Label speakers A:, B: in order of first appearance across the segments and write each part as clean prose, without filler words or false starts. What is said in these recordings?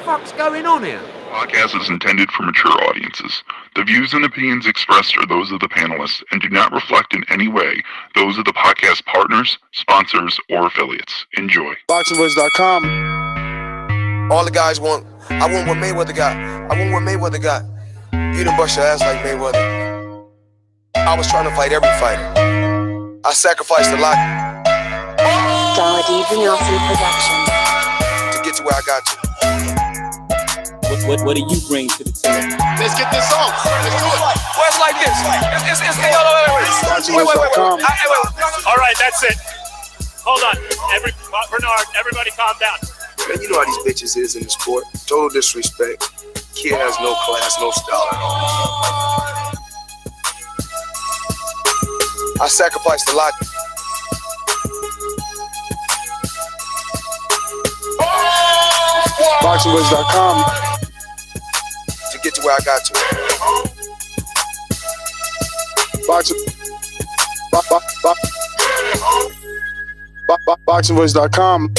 A: fuck's going on here?
B: Podcast is intended for mature audiences. The views and opinions expressed are those of the panelists and do not reflect in any way those of the podcast partners, sponsors, or affiliates. Enjoy.
C: ThaBoxingvoice.com. All the guys want, I want what Mayweather got. I want what Mayweather got. You done bust your ass like Mayweather. I was trying to fight every fighter. I sacrificed a lot
D: Dazn production.
C: to get to where I got to.
E: What do you bring to the table?
C: Let's get this on. Let's do it. Well, it's like this. Wait.
F: All right, that's it. Hold on. Bernard, everybody calm down.
C: Man, you know how these bitches is in the sport. Total disrespect. Kid has no class, no style at all. I sacrificed a lot. ThaBoxingvoice.com. To get to where I got to. ThaBoxingvoice.com.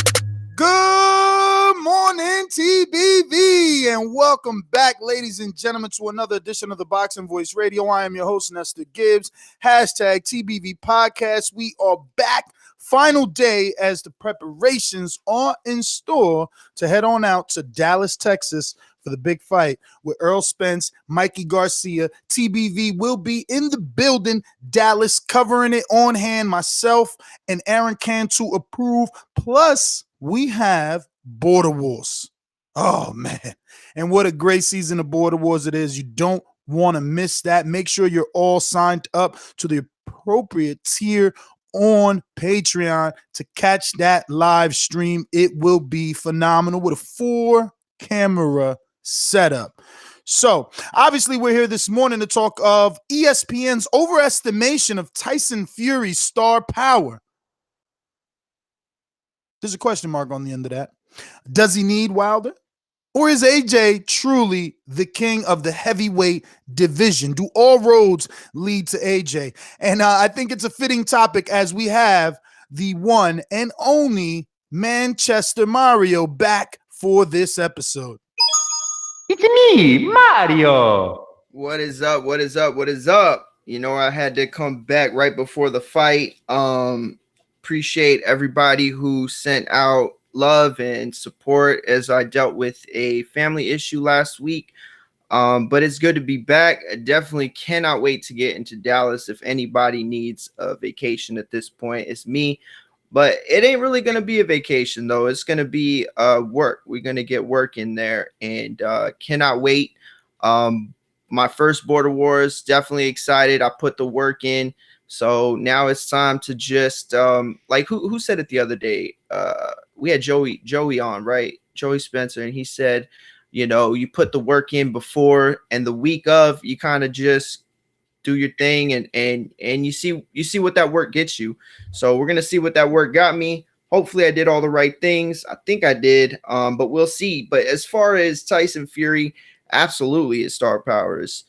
G: Good morning, TBV, and welcome back, ladies and gentlemen, to another edition of the Boxing Voice Radio. I am your host, Nestor Gibbs. Hashtag TBV Podcast. We are back. Final day as the preparations are in store to head on out to Dallas, Texas for the big fight with Earl Spence, Mikey Garcia. TBV will be in the building, Dallas, covering it on hand, myself and Aaron Cantu approve. Plus, we have Border Wars. Oh, man. And what a great season of Border Wars it is. You don't want to miss that. Make sure you're all signed up to the appropriate tier on Patreon to catch that live stream. It will be phenomenal with a 4-camera setup. So, obviously, we're here this morning to talk of ESPN's overestimation of Tyson Fury's star power. There's a question mark on the end of that. Does he need Wilder? Or is AJ truly the king of the heavyweight division? Do all roads lead to AJ? And I think it's a fitting topic as we have the one and only Manchester Mario back for this episode.
A: It's me, Mario.
H: What is up? What is up? What is up? You know, I had to come back right before the fight. Appreciate everybody who sent out love and support as I dealt with a family issue last week. But it's good to be back. I definitely cannot wait to get into Dallas. If anybody needs a vacation at this point, it's me. But it ain't really going to be a vacation, though. It's going to be work. We're going to get work in there, and cannot wait. My first Border Wars, definitely excited. I put the work in. So now it's time to just like who said it the other day? We had Joey on, right? Joey Spencer, and he said, you know, you put the work in before and the week of, you kind of just do your thing and you see what that work gets you. So we're gonna see what that work got me. Hopefully I did all the right things. I think I did, but we'll see. But as far as Tyson Fury, absolutely his star powers.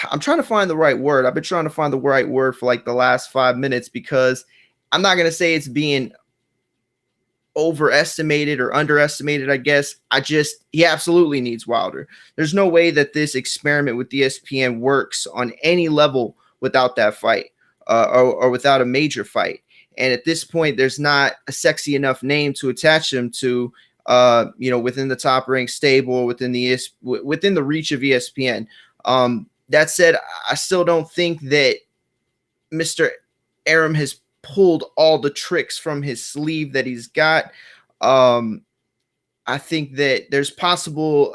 H: I'm trying to find the right word. I've been trying to find the right word for like the last 5 minutes because I'm not going to say it's being overestimated or underestimated, I guess. He absolutely needs Wilder. There's no way that this experiment with ESPN works on any level without that fight or without a major fight. And at this point, there's not a sexy enough name to attach him to, within the top ranked stable, within the reach of ESPN. That said, I still don't think that Mr. Arum has pulled all the tricks from his sleeve that he's got. I think that there's possible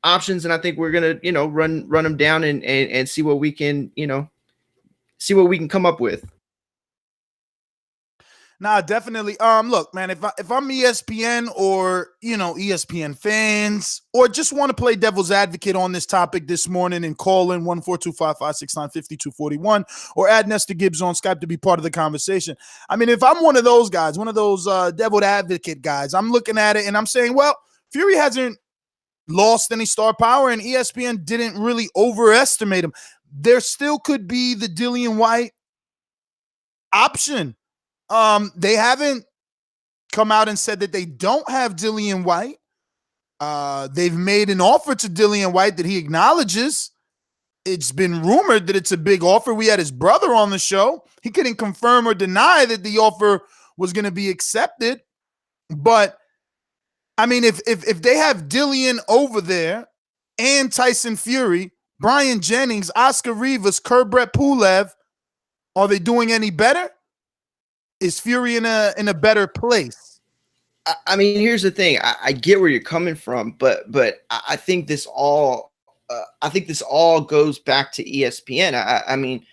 H: options, and I think we're gonna, run them down and see what we can, come up with.
G: Nah, definitely. Look, man, if I'm ESPN or, ESPN fans or just want to play devil's advocate on this topic this morning and call in 14255695241 or add Nestor Gibbs on Skype to be part of the conversation. I mean, if I'm one of those guys, one of those devil's advocate guys, I'm looking at it and I'm saying, well, Fury hasn't lost any star power and ESPN didn't really overestimate him. There still could be the Dillian White option. They haven't come out and said that they don't have Dillian White. They've made an offer to Dillian White that he acknowledges. It's been rumored that it's a big offer. We had his brother on the show. He couldn't confirm or deny that the offer was going to be accepted. But I mean, if they have Dillian over there and Tyson Fury, Brian Jennings, Oscar Rivas, Kurbret Pulev, are they doing any better? Is Fury in a better place?
H: I mean, here's the thing. I get where you're coming from, but I think this all goes back to ESPN. I mean,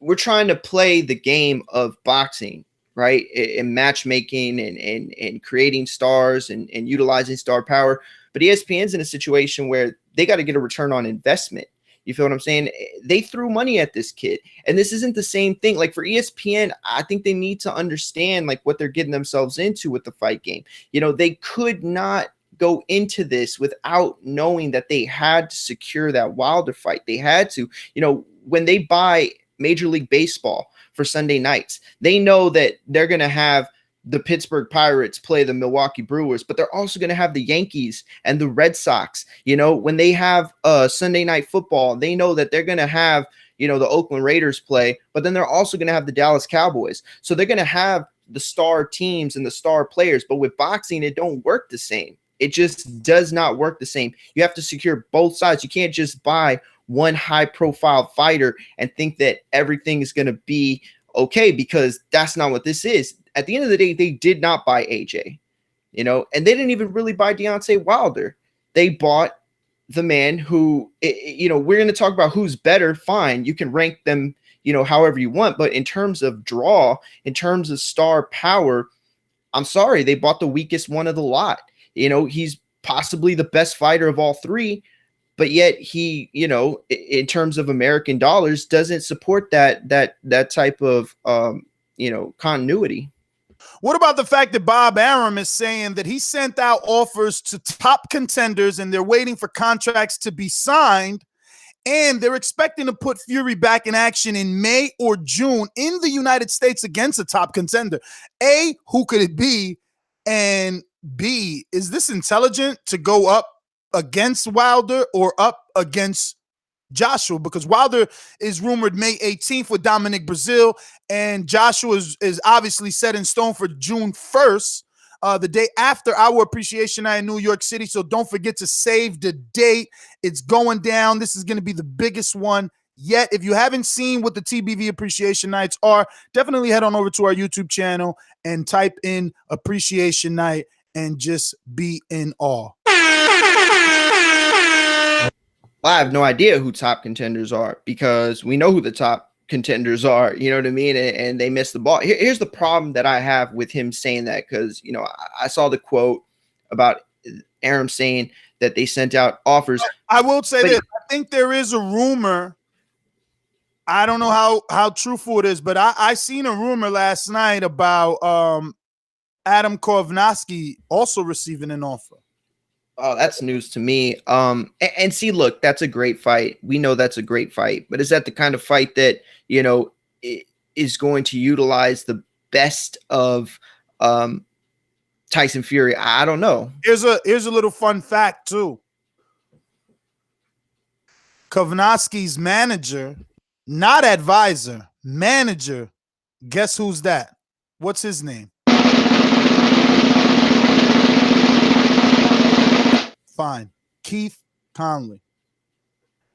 H: we're trying to play the game of boxing, right? In matchmaking and creating stars and utilizing star power. But ESPN's in a situation where they got to get a return on investment. You feel what I'm saying? They threw money at this kid, and this isn't the same thing. Like for ESPN, I think they need to understand like what they're getting themselves into with the fight game. You know, they could not go into this without knowing that they had to secure that Wilder fight. They had to, you know, when they buy Major League Baseball for Sunday nights, they know that they're going to have the Pittsburgh Pirates play the Milwaukee Brewers, but they're also going to have the Yankees and the Red Sox. You know, when they have Sunday Night Football, they know that they're going to have, you know, the Oakland Raiders play, but then they're also going to have the Dallas Cowboys. So they're going to have the star teams and the star players. But with boxing, it don't work the same. It just does not work the same. You have to secure both sides. You can't just buy one high-profile fighter and think that everything is going to be okay, because that's not what this is. At the end of the day, they did not buy AJ, you know, and they didn't even really buy Deontay Wilder. They bought the man who, you know, we're going to talk about who's better. Fine. You can rank them, you know, however you want. But in terms of draw, in terms of star power, I'm sorry, they bought the weakest one of the lot. You know, he's possibly the best fighter of all three, but yet he, you know, in terms of American dollars, doesn't support that type of, you know, continuity.
G: What about the fact that Bob Arum is saying that he sent out offers to top contenders and they're waiting for contracts to be signed, and they're expecting to put Fury back in action in May or June in the United States against a top contender? A, who could it be? And B, is this intelligent to go up against Wilder or up against Joshua? Because Wilder is rumored May 18th with Dominic Brazil, and Joshua is obviously set in stone for June 1st, the day after our Appreciation Night in New York City. So don't forget to save the date. It's going down. This is going to be the biggest one yet. If you haven't seen what the TBV Appreciation Nights are, definitely head on over to our YouTube channel and type in Appreciation Night and just be in awe.
H: I have no idea who top contenders are, because we know who the top contenders are, you know what I mean? And they missed the ball. Here's the problem that I have with him saying that, because, you know, I saw the quote about Arum saying that they sent out offers.
G: I will say that I think there is a rumor. I don't know how truthful it is, but I seen a rumor last night about Adam Kovnowski also receiving an offer.
H: Oh, that's news to me. And see, look, that's a great fight. We know that's a great fight, but is that the kind of fight that, you know, is going to utilize the best of Tyson Fury? I don't know.
G: Here's a little fun fact too. Kovnowski's manager, not advisor, manager. Guess who's that? What's his name? Fine. Keith Conley.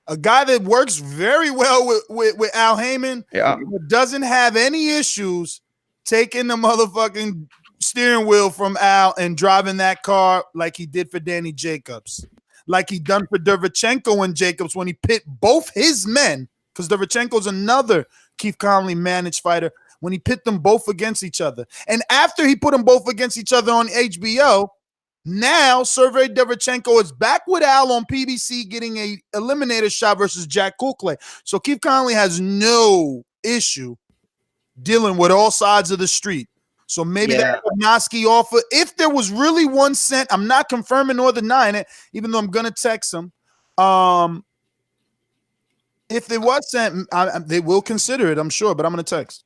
G: A guy that works very well with Al Heyman, but doesn't have any issues taking the motherfucking steering wheel from Al and driving that car like he did for Danny Jacobs, like he done for Derevchenko and Jacobs when he pit both his men, because Derevchenko's another Keith Conley managed fighter, when he pit them both against each other. And after he put them both against each other on HBO, now Sergey Derevchenko is back with Al on PBC getting a eliminator shot versus Jack Kukley. So Keith Conley has no issue dealing with all sides of the street. So maybe that Kovnowski offer, if there was really 1 cent, I'm not confirming or denying it, even though I'm going to text him. If there was sent, they will consider it, I'm sure, but I'm going to text.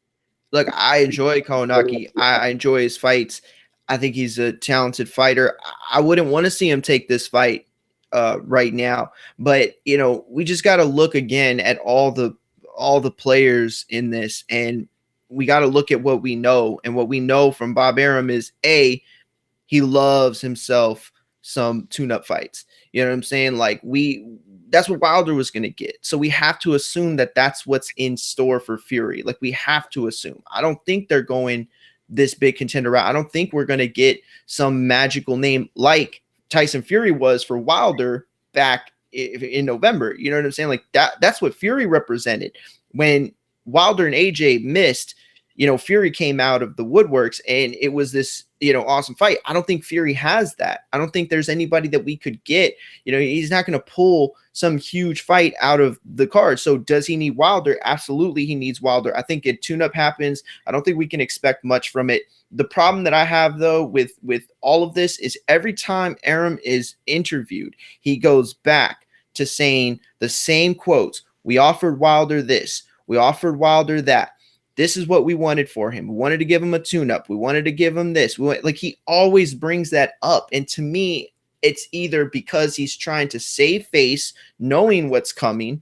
H: Look, I enjoy Kovnowski. I enjoy his fights. I think he's a talented fighter. I wouldn't want to see him take this fight right now, but you know, we just got to look again at all the players in this, and we got to look at what we know. And what we know from Bob Arum is he loves himself some tune-up fights. You know what I'm saying? Like that's what Wilder was going to get. So we have to assume that that's what's in store for Fury. Like we have to assume. I don't think they're going this big contender route. I don't think we're going to get some magical name like Tyson Fury was for Wilder back in November. You know what I'm saying? Like that's what Fury represented. When Wilder and AJ missed, you know, Fury came out of the woodworks and it was this, you know, awesome fight. I don't think Fury has that. I don't think there's anybody that we could get. You know, he's not going to pull some huge fight out of the card. So does he need Wilder? Absolutely, he needs Wilder. I think a tune-up happens. I don't think we can expect much from it. The problem that I have, though, with all of this is every time Arum is interviewed, he goes back to saying the same quotes. We offered Wilder this. We offered Wilder that. This is what we wanted for him. We wanted to give him a tune-up. We wanted to give him this. Like he always brings that up. And to me, it's either because he's trying to save face, knowing what's coming,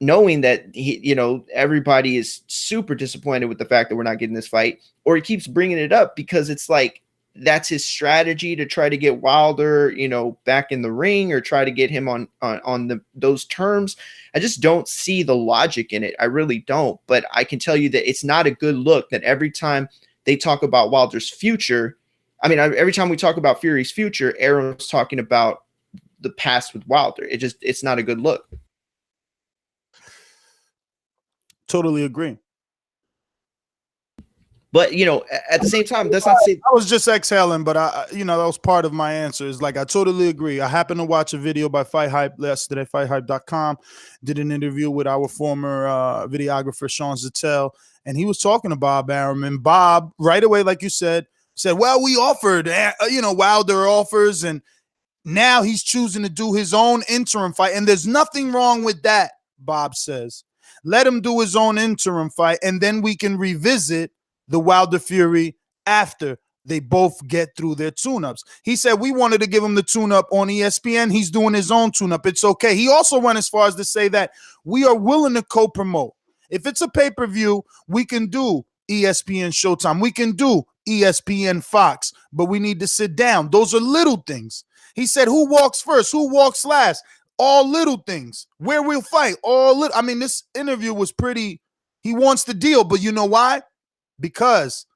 H: knowing that you know, everybody is super disappointed with the fact that we're not getting this fight, or he keeps bringing it up because it's like that's his strategy to try to get Wilder, you know, back in the ring or try to get him on those terms. I just don't see the logic in it. I really don't. But I can tell you that it's not a good look that every time they talk about Wilder's future, I mean, every time we talk about Fury's future, Arum's talking about the past with Wilder. It's not a good look.
G: Totally agree.
H: But, you know, at the same time, that's not say
G: I was just exhaling, but you know, that was part of my answer. Is like, I totally agree. I happened to watch a video by Fight Hype yesterday, fighthype.com, did an interview with our former videographer, Sean Zattel, and he was talking about Bob Arum, and Bob, right away, like you said, well, we offered, you know, Wilder offers, and now he's choosing to do his own interim fight, and there's nothing wrong with that, Bob says. Let him do his own interim fight, and then we can revisit the Wilder Fury after they both get through their tune-ups. He said we wanted to give him the tune-up on ESPN. He's doing his own tune-up. It's okay. He also went as far as to say that we are willing to co-promote. If it's a pay-per-view, we can do ESPN Showtime. We can do ESPN Fox, but we need to sit down. Those are little things. He said, who walks first? Who walks last? All little things. Where we'll fight. All little. I mean, this interview was pretty. He wants the deal, but you know why? Because,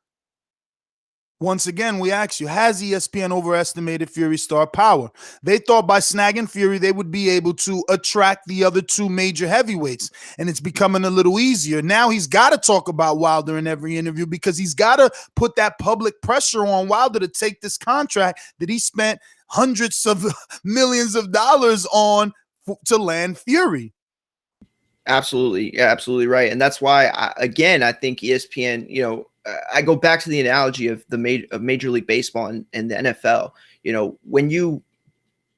G: once again, we ask you, has ESPN overestimated Fury's star power? They thought by snagging Fury, they would be able to attract the other two major heavyweights, and it's becoming a little easier. Now he's got to talk about Wilder in every interview because he's got to put that public pressure on Wilder to take this contract that he spent hundreds of millions of dollars on to land Fury.
H: Absolutely. Yeah, absolutely right. And that's why, I think ESPN, you know, I go back to the analogy of Major League Baseball and the NFL. You know, when you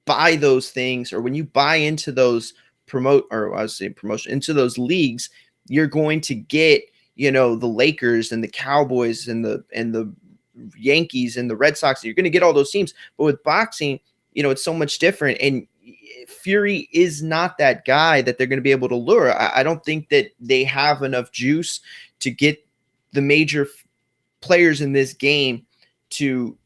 H: buy those things, or when you buy into those into those leagues, you're going to get, you know, the Lakers and the Cowboys and the Yankees and the Red Sox. You're going to get all those teams. But with boxing, you know, it's so much different. And Fury is not that guy that they're going to be able to lure. I don't think that they have enough juice to get the major players in this game to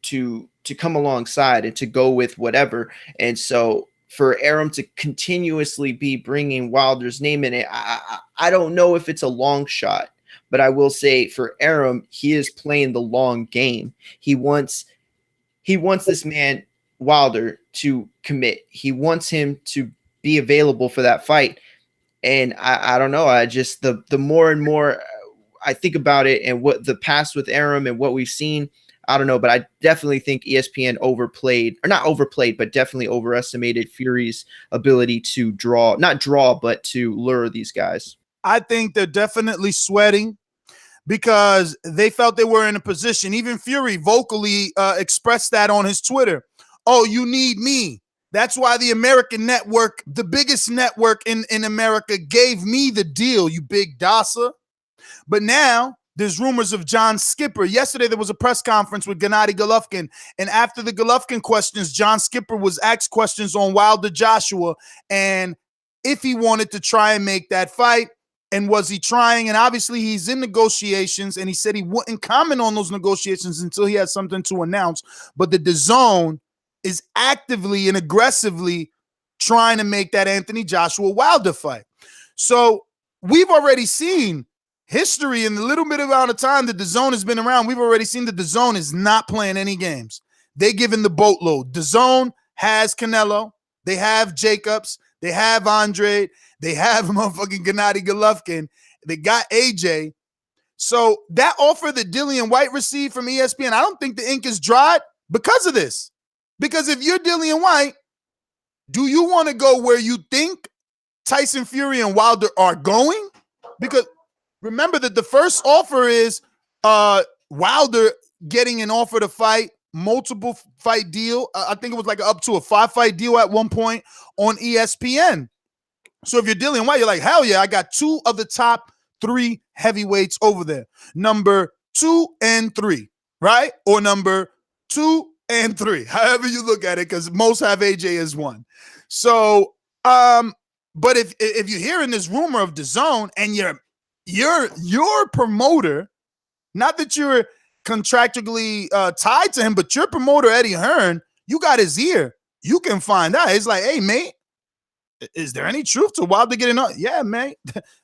H: come alongside and to go with whatever. And so for Arum to continuously be bringing Wilder's name in it, I don't know if it's a long shot, but I will say for Arum, he is playing the long game. He wants this man Wilder to commit. He wants him to be available for that fight. And I don't know. I just, the more and more I think about it and what the past with Arum and what we've seen, I don't know, but I definitely think ESPN but definitely overestimated Fury's ability to but to lure these guys.
G: I think they're definitely sweating because they felt they were in a position. Even Fury vocally expressed that on his Twitter. Oh, you need me. That's why the American network, the biggest network in America, gave me the deal, you big Dazn. But now There's rumors of John Skipper. Yesterday, there was a press conference with Gennady Golovkin. And after the Golovkin questions, John Skipper was asked questions on Wilder Joshua and if he wanted to try and make that fight. And was he trying? And obviously, he's in negotiations. And he said he wouldn't comment on those negotiations until he had something to announce. But the DAZN is actively and aggressively trying to make that Anthony Joshua Wilder fight. So we've already seen history in the little bit amount of time that DAZN has been around. We've already seen that DAZN is not playing any games. They give in the boatload. DAZN has Canelo. They have Jacobs. They have Andre. They have motherfucking Gennady Golovkin. They got AJ. So that offer that Dillian White received from ESPN, I don't think the ink is dried because of this. Because if you're Dillian White, do you want to go where you think Tyson Fury and Wilder are going? Because remember that the first offer is Wilder getting an offer to fight, multiple fight deal. I think it was like up to a 5-fight deal at one point on ESPN. So if you're Dillian White, you're like, hell yeah, I got 2 of the top 3 heavyweights over there. Number 2 and 3, right? Or number 2 and 3, however you look at it, because most have AJ as 1. So, but if you're hearing this rumor of DAZN and your promoter, not that you're contractually tied to him, but your promoter, Eddie Hearn, you got his ear. You can find out. It's like, hey, mate, is there any truth to Wilder getting off? Yeah, man.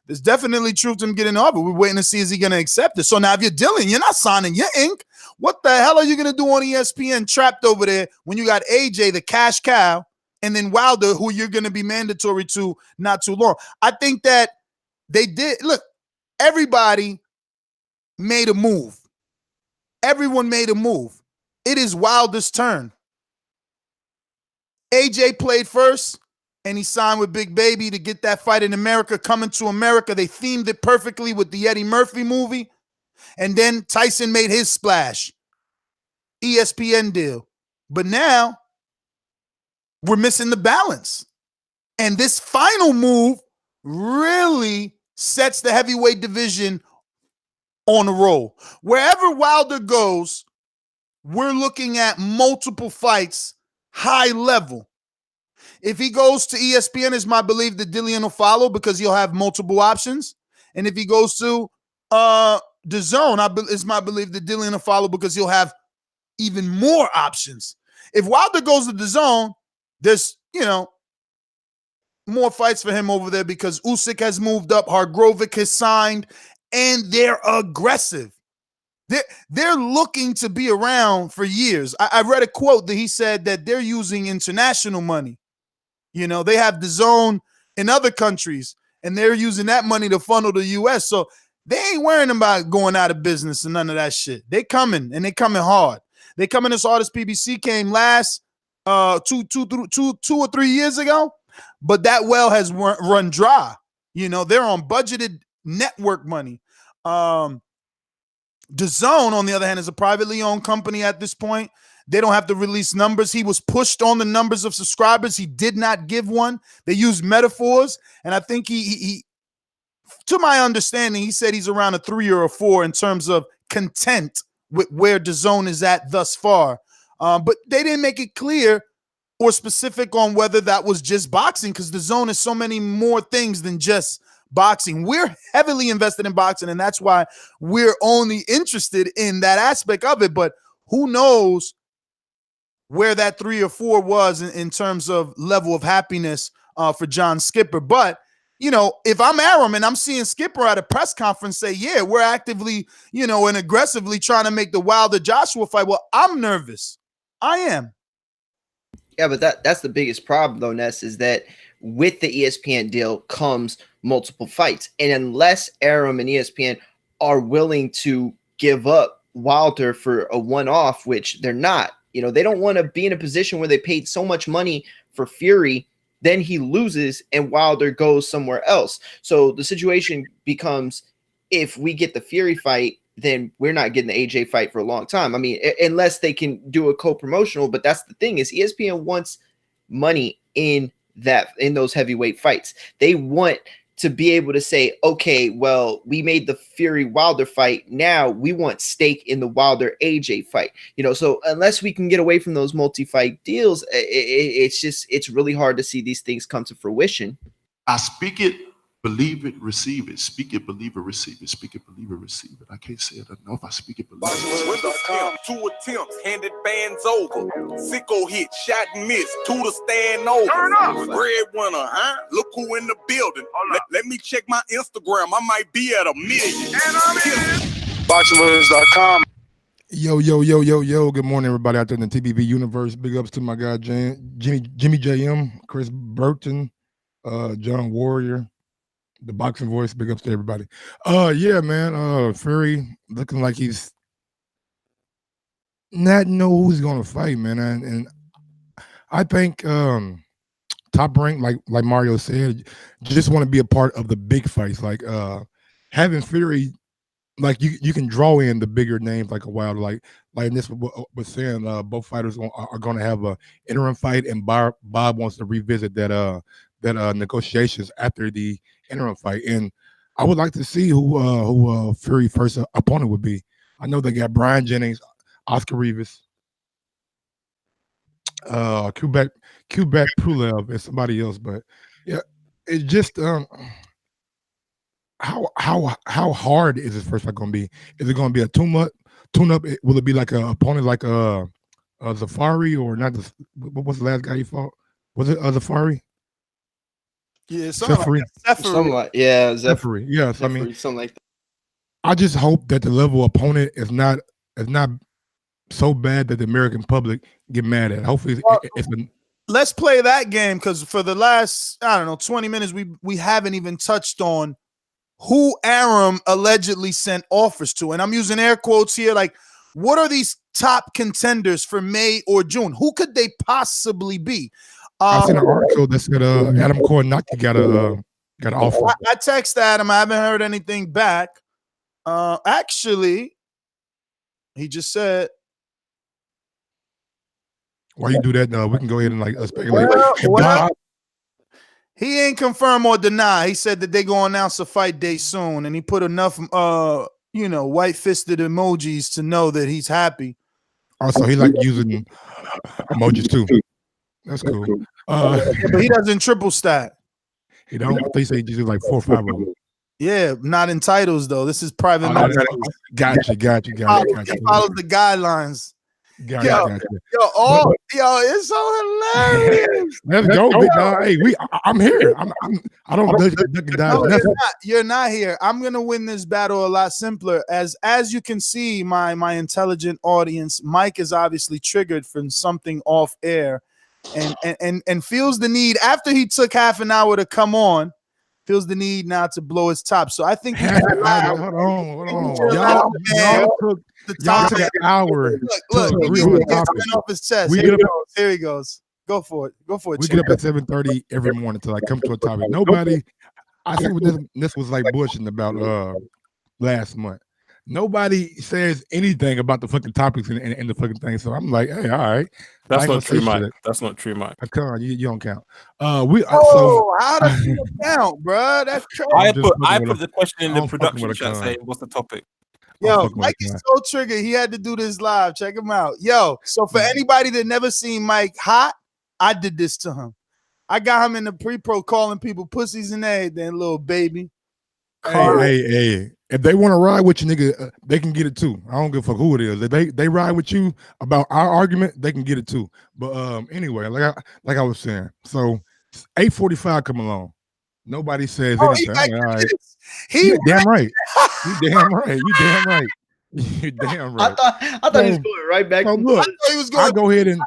G: There's definitely truth to him getting off, but we're waiting to see is he going to accept it. So now if you're Dylan, you're not signing your ink. What the hell are you going to do on ESPN trapped over there when you got AJ, the cash cow, and then Wilder, who you're going to be mandatory to not too long? I think that they did. Look, everybody made a move. Everyone made a move. It is Wilder's turn. AJ played first, and he signed with Big Baby to get that fight in America, Coming to America. They themed it perfectly with the Eddie Murphy movie. And then Tyson made his splash. ESPN deal. But now we're missing the balance. And this final move really sets the heavyweight division on a roll. Wherever Wilder goes, we're looking at multiple fights, high level. If he goes to ESPN, it's my belief that Dillian will follow because he'll have multiple options. And if he goes to DAZN, it's my belief that Dillian will follow because he'll have even more options. If Wilder goes to DAZN, there's, more fights for him over there because Usyk has moved up, Hargrovic has signed, and they're aggressive. They're looking to be around for years. I read a quote that he said that they're using international money. They have DAZN in other countries, and they're using that money to funnel the U.S. So they ain't worrying about going out of business and none of that shit. They coming, and they coming hard. They coming as hard as PBC came last 2 or 3 years ago, but that well has run dry. They're on budgeted network money. DAZN, on the other hand, is a privately owned company at this point. They don't have to release numbers. He was pushed on the numbers of subscribers. He did not give one. They used metaphors, and I think he to my understanding, he said he's around a 3 or a 4 in terms of content with where DAZN is at thus far. But they didn't make it clear or specific on whether that was just boxing, because DAZN is so many more things than just boxing. We're heavily invested in boxing, and that's why we're only interested in that aspect of it. But who knows where that 3 or 4 was in terms of level of happiness for John Skipper. But, if I'm Arum and I'm seeing Skipper at a press conference say, yeah, we're actively, and aggressively trying to make the Wilder Joshua fight, well, I'm nervous. I am.
H: Yeah, but that's the biggest problem, though, Ness, is that with the ESPN deal comes multiple fights. And unless Arum and ESPN are willing to give up Wilder for a one-off, which they're not, they don't want to be in a position where they paid so much money for Fury, then he loses and Wilder goes somewhere else. So the situation becomes, if we get the Fury fight, then we're not getting the AJ fight for a long time. I mean, unless they can do a co-promotional, but that's the thing is ESPN wants money in those heavyweight fights. They want to be able to say, okay, well, we made the Fury Wilder fight. Now we want stake in the Wilder AJ fight. So unless we can get away from those multi-fight deals, it's really hard to see these things come to fruition.
D: I speak it, believe it, receive it. Speak it, believe it, receive it. Speak it, believe it, receive it. I can't say it enough. I speak it, believe it.
E: 2 attempts, handed bands over. Sicko hit, shot and missed. 2 to stand over.
F: Turn up.
E: Breadwinner, huh? Look who in the building. Let me check my Instagram. I might be at 1 million.
F: And I'm in.
E: ThaBoxingvoice.com.
I: Yo. Good morning, everybody out there in the TBV universe. Big ups to my guy, Jimmy JM, Chris Burton, John Warrior, the boxing voice. Big ups to everybody. Yeah, man. Fury looking like he's not know who's gonna fight, man. And I think Top Rank, like Mario said, just want to be a part of the big fights. Like having Fury, like you can draw in the bigger names like a Wilder, like this was saying. Both fighters are going to have a interim fight, and Bob wants to revisit that negotiations after the interim fight. And I would like to see who Fury first opponent would be. I know they got Brian Jennings, Oscar Rivas, Kubek Pulev, and somebody else. But yeah, it's just how hard is this first fight going to be? Is it going to be a tune-up? Will it be like an opponent like Zafari or not? What was the last guy he fought? Was it Zafari?
G: Yeah, something like
H: yeah,
I: Zafari. Yes,
H: Zafari,
I: I mean
H: something like that.
I: I just hope that the level of opponent is not so bad that the American public get mad at. Hopefully,
G: let's play that game, because for the last 20 minutes we haven't even touched on who Arum allegedly sent offers to, and I'm using air quotes here. Like, what are these top contenders for May or June? Who could they possibly be?
I: I seen an article that said Adam Kornacki got an offer.
G: I text Adam. I haven't heard anything back. Actually, he just said,
I: "Why you do that? We can go ahead and speculate."
G: Well, he ain't confirm or deny. He said that they gonna announce a fight date soon, and he put enough white-fisted emojis to know that he's happy.
I: Also, he like using emojis too. That's cool.
G: But he doesn't triple stack.
I: He don't. They say he uses like 4 or 5 of them.
G: Yeah, not in titles though. This is private.
I: Gotcha.
G: He follows the guidelines.
I: Gotcha.
G: Yo, it's so hilarious.
I: Let's go, big dog. Hey, I'm here. I don't.
G: No, you're not here. I'm gonna win this battle a lot simpler. As you can see, my intelligent audience, Mike is obviously triggered from something off air, and feels the need after he took half an hour to come on. Feels the need now to blow his top. So I think
I: hold on. Y'all took an hour.
G: Look, off his chest. Here he goes. Go for it.
I: We get up at 7:30 every morning to come to a topic. Nobody. I think this was like bullshitting about last month. Nobody says anything about the fucking topics and the fucking thing. So I'm like, hey, all right.
J: That's not true, Mike. That's not true, Mike.
I: Come on, you don't count.
G: How does it count, bro? That's crazy.
J: I put the question in the production chat saying, "What's the topic?"
G: Yo, Mike is so triggered. He had to do this live. Check him out. Yo, so for anybody that never seen Mike hot, I did this to him. I got him in the pre-pro calling people pussies and everything, little baby.
I: Hey. If they want to ride with you, nigga, they can get it too. I don't give a fuck who it is. If they ride with you about our argument, they can get it too. But anyway, like I was saying, so 8:45 come along. Nobody says anything. You damn right. You damn right. You're damn right.
H: I thought he was going right back.
I: So look, I go ahead and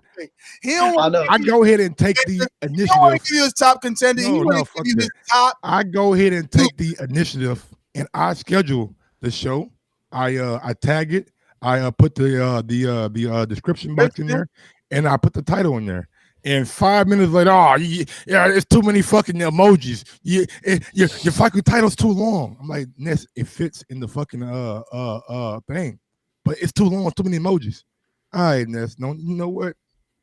I: take the initiative.
G: He don't want to give you his top contender. He want to give you his top.
I: I go ahead and take the initiative, and I schedule the show. I tag it. I put the description box in there, and I put the title in there. And 5 minutes later, it's too many fucking emojis. Your fucking title's too long. I'm like, Ness, it fits in the fucking thing, but it's too long. Too many emojis. All right, Ness. No, you know what?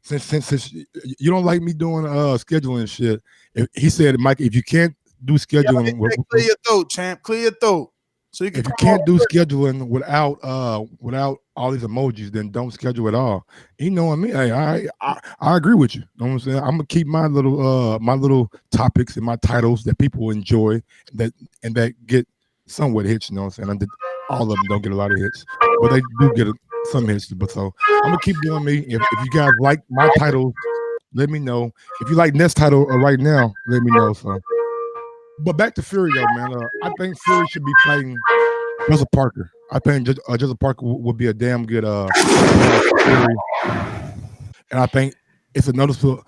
I: Since you don't like me doing scheduling shit, he said, Mike, if you can't do scheduling,
G: clear your throat, champ. Clear your throat. So you can.
I: If you can't do scheduling without all these emojis, then don't schedule at all. You know what I mean? Hey, I agree with you. You know what I'm saying? I'm gonna keep my little topics and my titles that people enjoy that get somewhat hits. You know what I'm saying? All of them don't get a lot of hits, but they do get some hits. But so I'm gonna keep doing me. If you guys like my titles, let me know. If you like Ness title right now, let me know. So. But back to Fury though, man. I think Fury should be fighting Joseph Parker. I think Joseph Parker would be a damn good Fury, and I think it's a noticeable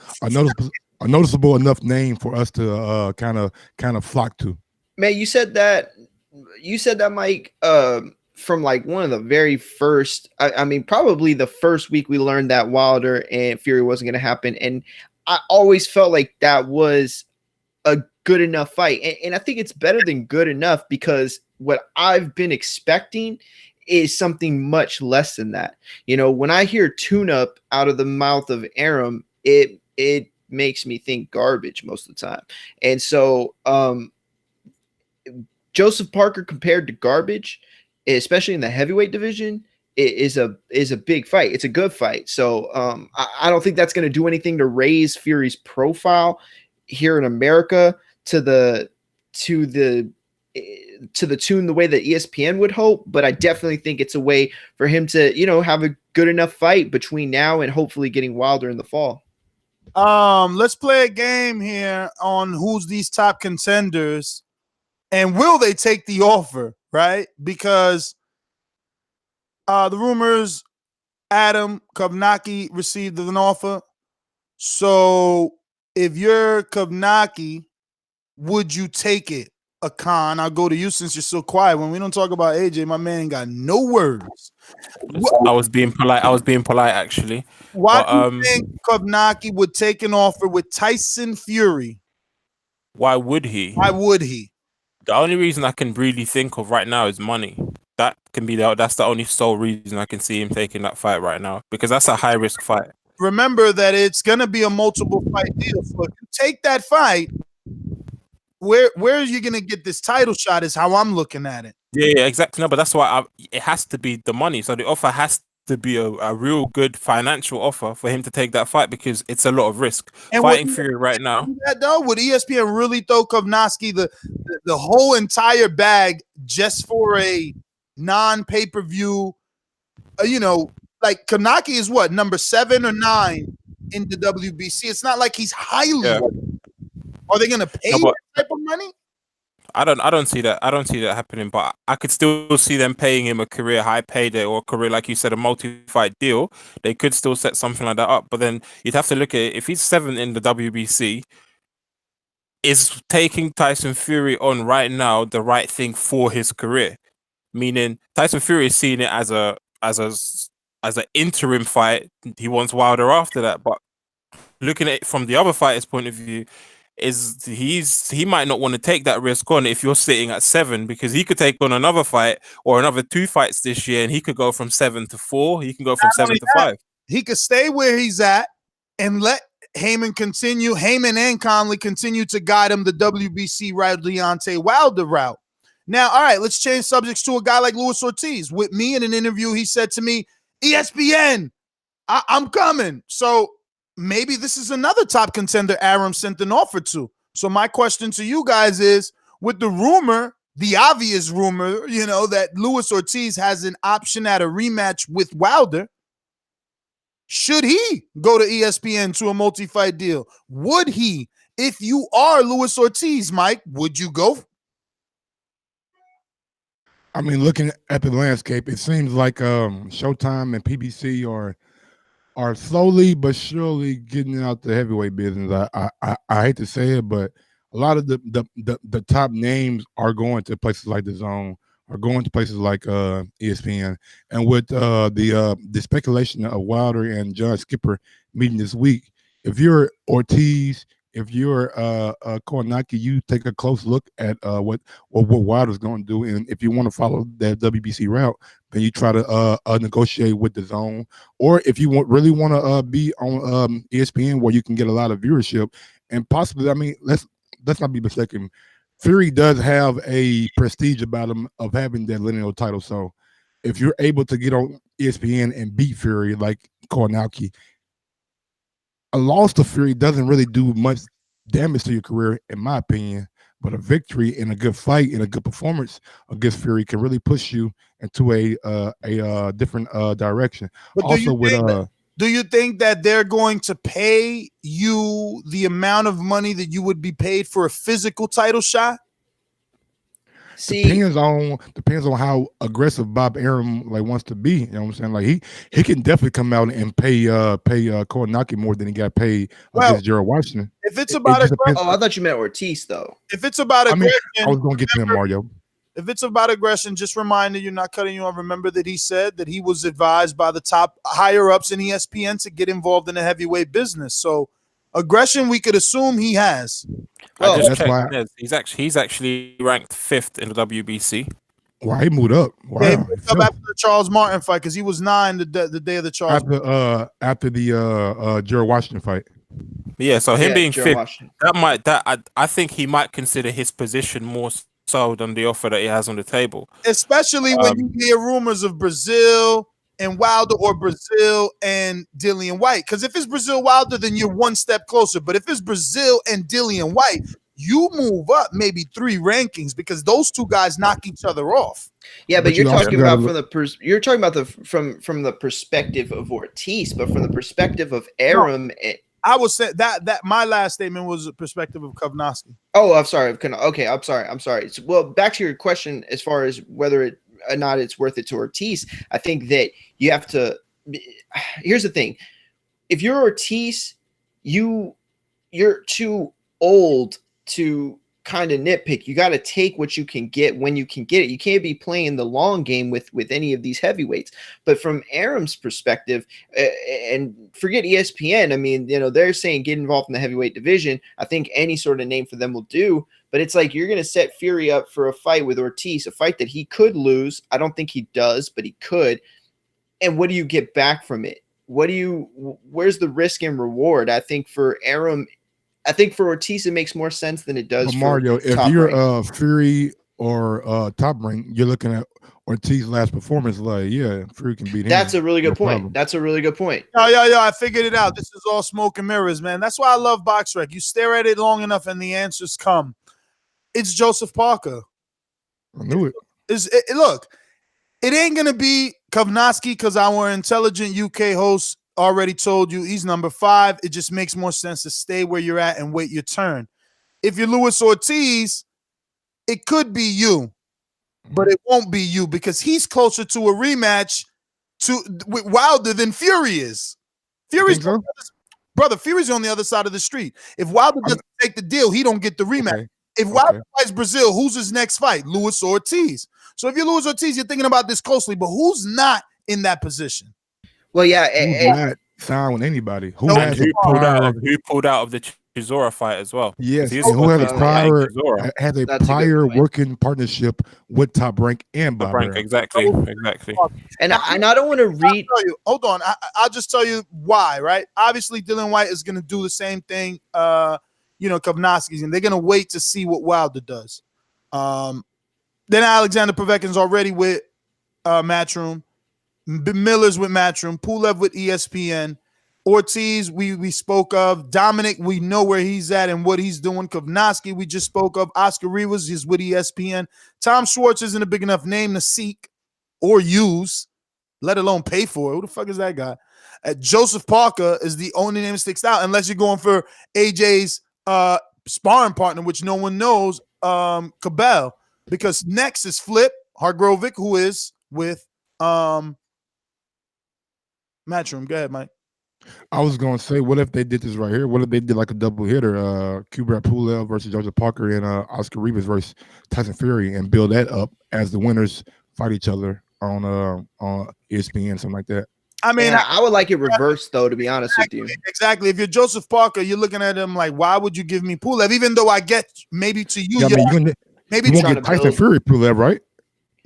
I: enough name for us to kind of flock to.
H: Man, you said that, Mike. From like one of the very first, I mean, probably the first week we learned that Wilder and Fury wasn't going to happen, and I always felt like that was a good enough fight. And I think it's better than good enough because what I've been expecting is something much less than that. You know, when I hear tune-up out of the mouth of Arum, it makes me think garbage most of the time. And so Joseph Parker compared to garbage, especially in the heavyweight division, is a big fight. It's a good fight. So I don't think that's going to do anything to raise Fury's profile here in America to the tune the way that ESPN would hope, but I definitely think it's a way for him to, you know, have a good enough fight between now and hopefully getting Wilder in the fall.
G: Let's play a game here on who's these top contenders and will they take the offer, right? Because the rumors Adam Kovnacki received an offer. So if you're Kovnacki, would you take it? Khan, I'll go to you since you're so quiet. When we don't talk about AJ, my man ain't got no words.
J: I was being polite, actually.
G: Why do you think Kovnacki would take an offer with Tyson Fury?
J: Why would he? The only reason I can really think of right now is money. That's the only sole reason I can see him taking that fight right now, because that's a high risk fight.
G: Remember that it's gonna be a multiple fight deal. So if you take that fight, where are you gonna get this title shot? Is how I'm looking at it.
J: Yeah, exactly. No, but that's why it has to be the money. So the offer has to be a real good financial offer for him to take that fight, because it's a lot of risk. And fighting Fury right now.
G: Would ESPN really throw Kovnacki the whole entire bag just for a non-pay-per-view? Like Kovnacki is what, number 7 or 9 in the WBC. It's not like he's highly. Yeah. Are they going to pay that type of money?
J: I don't see that. I don't see that happening. But I could still see them paying him a career high payday or career, like you said, a multi-fight deal. They could still set something like that up. But then you'd have to look at it. If he's 7 in the WBC, is taking Tyson Fury on right now the right thing for his career? Meaning Tyson Fury is seeing it as an interim fight. He wants Wilder after that. But looking at it from the other fighter's point of view, he might not want to take that risk on if you're sitting at 7, because he could take on another fight or another 2 fights this year, and he could go from 7 to 4. He can go from 7 to 5.
G: He could stay where he's at and let Heyman and Conley continue to guide him the WBC route, Deontay Wilder route. Now, all right, let's change subjects to a guy like Luis Ortiz. With me in an interview, he said to me, ESPN, I'm coming. So maybe this is another top contender Arum sent an offer to. So my question to you guys is, with the rumor, the obvious rumor, that Luis Ortiz has an option at a rematch with Wilder, should he go to ESPN to a multi-fight deal? Would he? If you are Luis Ortiz, Mike, would you go?
I: I mean, looking at the landscape, it seems like Showtime and PBC are slowly but surely getting out the heavyweight business. I hate to say it, but a lot of the top names are going to places like DAZN, are going to places like ESPN, and with the speculation of Wilder and John Skipper meeting this week, if you're Ortiz, if you're Kovnacki, you take a close look at what Wilder's going to do, and if you want to follow that WBC route, then you try to negotiate with DAZN, or if you really want to be on ESPN where you can get a lot of viewership, and possibly, I mean, let's not be mistaken, Fury does have a prestige about him of having that lineal title. So if you're able to get on ESPN and beat Fury like Kornacki, a loss to Fury doesn't really do much damage to your career, in my opinion. But a victory and a good fight and a good performance against Fury can really push you into a different direction.
G: But
I: Also,
G: do you think that they're going to pay you the amount of money that you would be paid for a physical title shot?
I: depends on how aggressive Bob Arum wants to be. You know what I'm saying? Like he can definitely come out and pay Kornacki more than he got paid against Gerald Washington.
G: If it's about aggression,
H: I thought you meant Ortiz though.
G: If it's about aggression,
I: I was gonna get to him, Mario.
G: If it's about aggression, just reminding you, not cutting you off. Remember that he said that he was advised by the top higher ups in ESPN to get involved in the heavyweight business. So aggression, we could assume he has.
J: I just checked. He's actually ranked 5th in the WBC.
I: Why he moved up? Wow.
G: Yeah, he moved up after the Charles Martin fight because he was 9 the day of the Charles.
I: After the Gerald Washington fight.
J: Yeah, so him being
H: Gerald
J: 5th,
H: Washington.
J: I think he might consider his position more so than the offer that he has on the table.
G: Especially when you hear rumors of Brazil and Wilder or Brazil and Dillian White. Because if it's Brazil Wilder, then you're one step closer. But if it's Brazil and Dillian White, you move up maybe 3 rankings because those two guys knock each other off.
H: Yeah, but you're talking about from the perspective of Ortiz, but from the perspective of Arum.
G: I would say that my last statement was a perspective of Kovnowski.
H: Oh, I'm sorry. Okay, I'm sorry. So, well, back to your question as far as whether or not it's worth it to Ortiz. I think that you have to. Here's the thing: if you're Ortiz, you're too old to kind of nitpick. You got to take what you can get when you can get it. You can't be playing the long game with any of these heavyweights. But from Arum's perspective, and forget ESPN, I mean, they're saying get involved in the heavyweight division. I think any sort of name for them will do. But it's like you're going to set Fury up for a fight with Ortiz, a fight that he could lose. I don't think he does, but he could. And what do you get back from it? Where's the risk and reward? I think for Arum, I think for Ortiz, it makes more sense than it does for
I: Mario. If you're Fury or Top Rank, you're looking at Ortiz's last performance. Fury can beat him.
H: That's a really good point.
I: Problem.
H: That's a really good point.
G: Yeah. I figured it out. This is all smoke and mirrors, man. That's why I love BoxRec. You stare at it long enough, and the answers come. It's Joseph Parker.
I: I knew it.
G: Look, it ain't gonna be Kovnowski because our intelligent UK host already told you he's number 5. It just makes more sense to stay where you're at and wait your turn. If you're Luis Ortiz, it could be you, but it won't be you because he's closer to a rematch with Wilder than Fury is. Fury's on the other side of the street. If Wilder doesn't take the deal, he don't get the rematch. Okay. If Wilder fights Brazil, who's his next fight? Luis Ortiz. So if you're Luis Ortiz, you're thinking about this closely, but who's not in that position?
H: Well, yeah,
I: who's not signed with anybody? Who
J: pulled out of the Chisora fight as well?
I: Yes, and who has a prior working partnership with Top Rank and Bob Rank.
J: Exactly.
H: And I don't want to read.
G: Hold on, I'll just tell you why. Right? Obviously, Dillian White is going to do the same thing. Kovnowski's, and they're going to wait to see what Wilder does. Then Alexander Povetkin's already with Matchroom. Miller's with Matchroom. Pulev with ESPN. Ortiz, we spoke of. Dominic, we know where he's at and what he's doing. Kovnowski, we just spoke of. Oscar Rivas is with ESPN. Tom Schwartz isn't a big enough name to seek or use, let alone pay for. Who the fuck is that guy? Joseph Parker is the only name that sticks out, unless you're going for AJ's sparring partner, which no one knows, Cabell, because next is Flip Hargrovic, who is with Matchroom. Go ahead, Mike.
I: I was going to say, what if they did this right here? What if they did like a double hitter, Kubrat Pulev versus Joseph Parker and Oscar Rivas versus Tyson Fury, and build that up as the winners fight each other on ESPN, something like that?
G: I mean,
H: I would like it reversed, though, to be honest with you.
G: Exactly. If you're Joseph Parker, you're looking at him like, why would you give me Pulev? Even though I get maybe to you,
I: maybe you won't get Tyson Fury Pulev, right?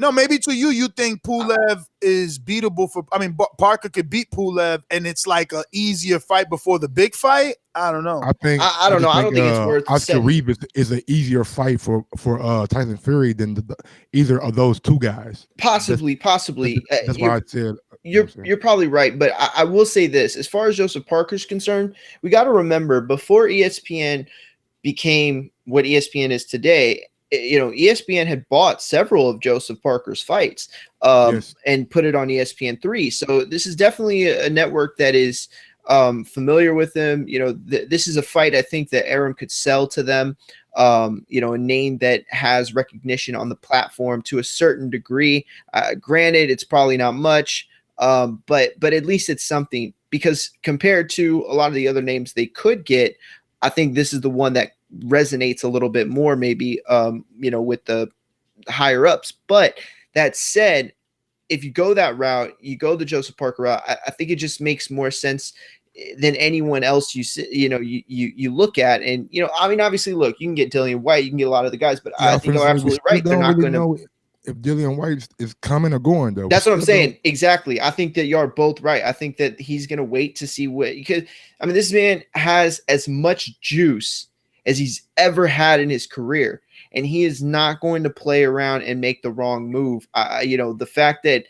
G: No, maybe to you think Pulev is beatable for. I mean, Parker could beat Pulev, and it's like a easier fight before the big fight. I don't know.
H: I don't know. I don't think it's worth
I: Oscar
H: setting.
I: Reeves is an easier fight for Tyson Fury than either of those two guys.
H: Possibly.
I: That's why I said
H: you're probably right, but I will say this: as far as Joseph Parker's concerned, we got to remember before ESPN became what ESPN is today. ESPN had bought several of Joseph Parker's fights and put it on ESPN3. So this is definitely a network that is familiar with him. This is a fight I think that Arum could sell to them. A name that has recognition on the platform to a certain degree. Granted, it's probably not much, but at least it's something, because compared to a lot of the other names they could get, I think this is the one that resonates a little bit more, maybe, with the higher ups. But that said, if you go that route, you go the Joseph Parker route, I think it just makes more sense than anyone else you look at. And, I mean, obviously, look, you can get Dillian White, you can get a lot of the guys, but I think you're absolutely right. They're not going to.
I: If Dillian White is coming or going, though.
H: That's what I'm saying. Exactly. I think that you're both right. I think that he's going to wait to see because, I mean, this man has as much juice as he's ever had in his career, and he is not going to play around and make the wrong move. The fact that,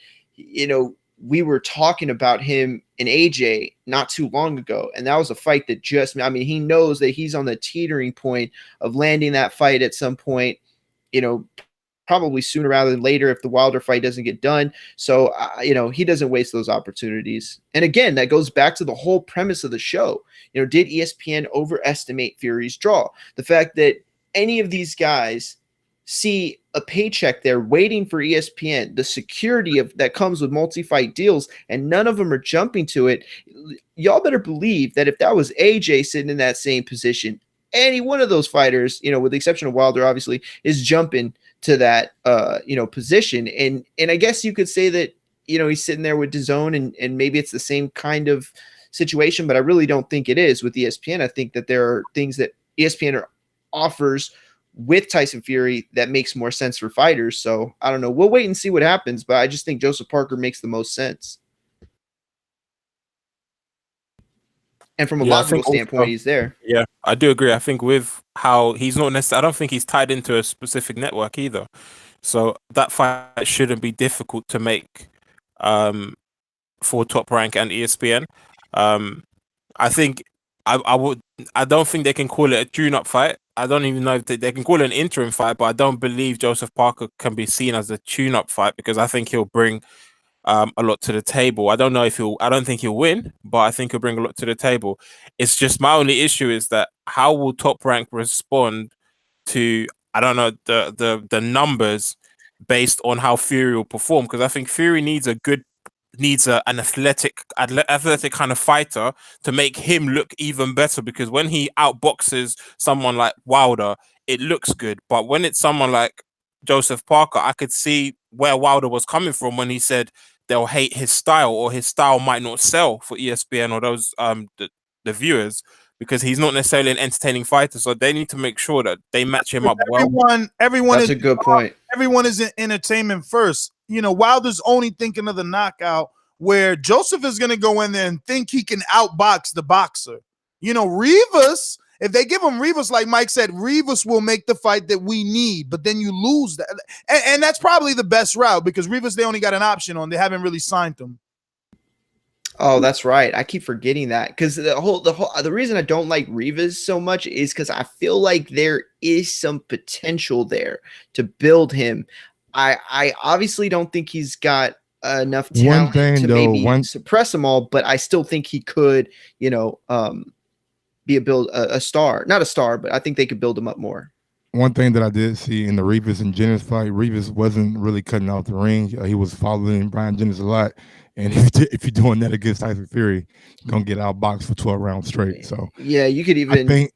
H: we were talking about him and AJ not too long ago, and that was a fight that he knows that he's on the teetering point of landing that fight at some point, probably sooner rather than later if the Wilder fight doesn't get done. So, he doesn't waste those opportunities. And again, that goes back to the whole premise of the show. Did ESPN overestimate Fury's draw? The fact that any of these guys see a paycheck there waiting for ESPN, the security that comes with multi-fight deals, and none of them are jumping to it. Y'all better believe that if that was AJ sitting in that same position, any one of those fighters, with the exception of Wilder, obviously, is jumping to that, position. And I guess you could say that, he's sitting there with DAZN and maybe it's the same kind of situation, but I really don't think it is with ESPN. I think that there are things that ESPN offers with Tyson Fury that makes more sense for fighters. So I don't know. We'll wait and see what happens, but I just think Joseph Parker makes the most sense. And from a logical standpoint, he's there.
J: Yeah, I do agree. I think with how he's not necessarily, I don't think he's tied into a specific network either. So that fight shouldn't be difficult to make for Top Rank and ESPN. I think I don't think they can call it a tune-up fight. I don't even know if they can call it an interim fight, but I don't believe Joseph Parker can be seen as a tune-up fight because I think he'll bring a lot to the table. I don't think he'll win, but I think he'll bring a lot to the table. It's just my only issue is that how will Top Rank respond to, I don't know, the numbers based on how Fury will perform? Because I think Fury needs an athletic kind of fighter to make him look even better, because when he outboxes someone like Wilder, it looks good. But when it's someone like Joseph Parker, I could see where Wilder was coming from when he said they'll hate his style, or his style might not sell for ESPN or those the viewers, because he's not necessarily an entertaining fighter. So they need to make sure that they match him up well.
G: Everyone
H: That's a good point.
G: Everyone is in entertainment first. Wilder's only thinking of the knockout, where Joseph is going to go in there and think he can outbox the boxer. Rivas, if they give him Rivas, like Mike said, Rivas will make the fight that we need, but then you lose that. And that's probably the best route, because Rivas, they only got an option on. They haven't really signed him.
H: Oh, that's right. I keep forgetting that, because the reason I don't like Rivas so much is because I feel like there is some potential there to build him. I obviously don't think he's got enough talent to suppress them all, but I still think he could, be a star. Not a star, but I think they could build him up more.
I: One thing that I did see in the Rivas and Jennings fight, Rivas wasn't really cutting out the ring. He was following Brian Jennings a lot. And if you're doing that against Tyson Fury, you're going to get outboxed for 12 rounds straight. So
H: yeah, you could even, maybe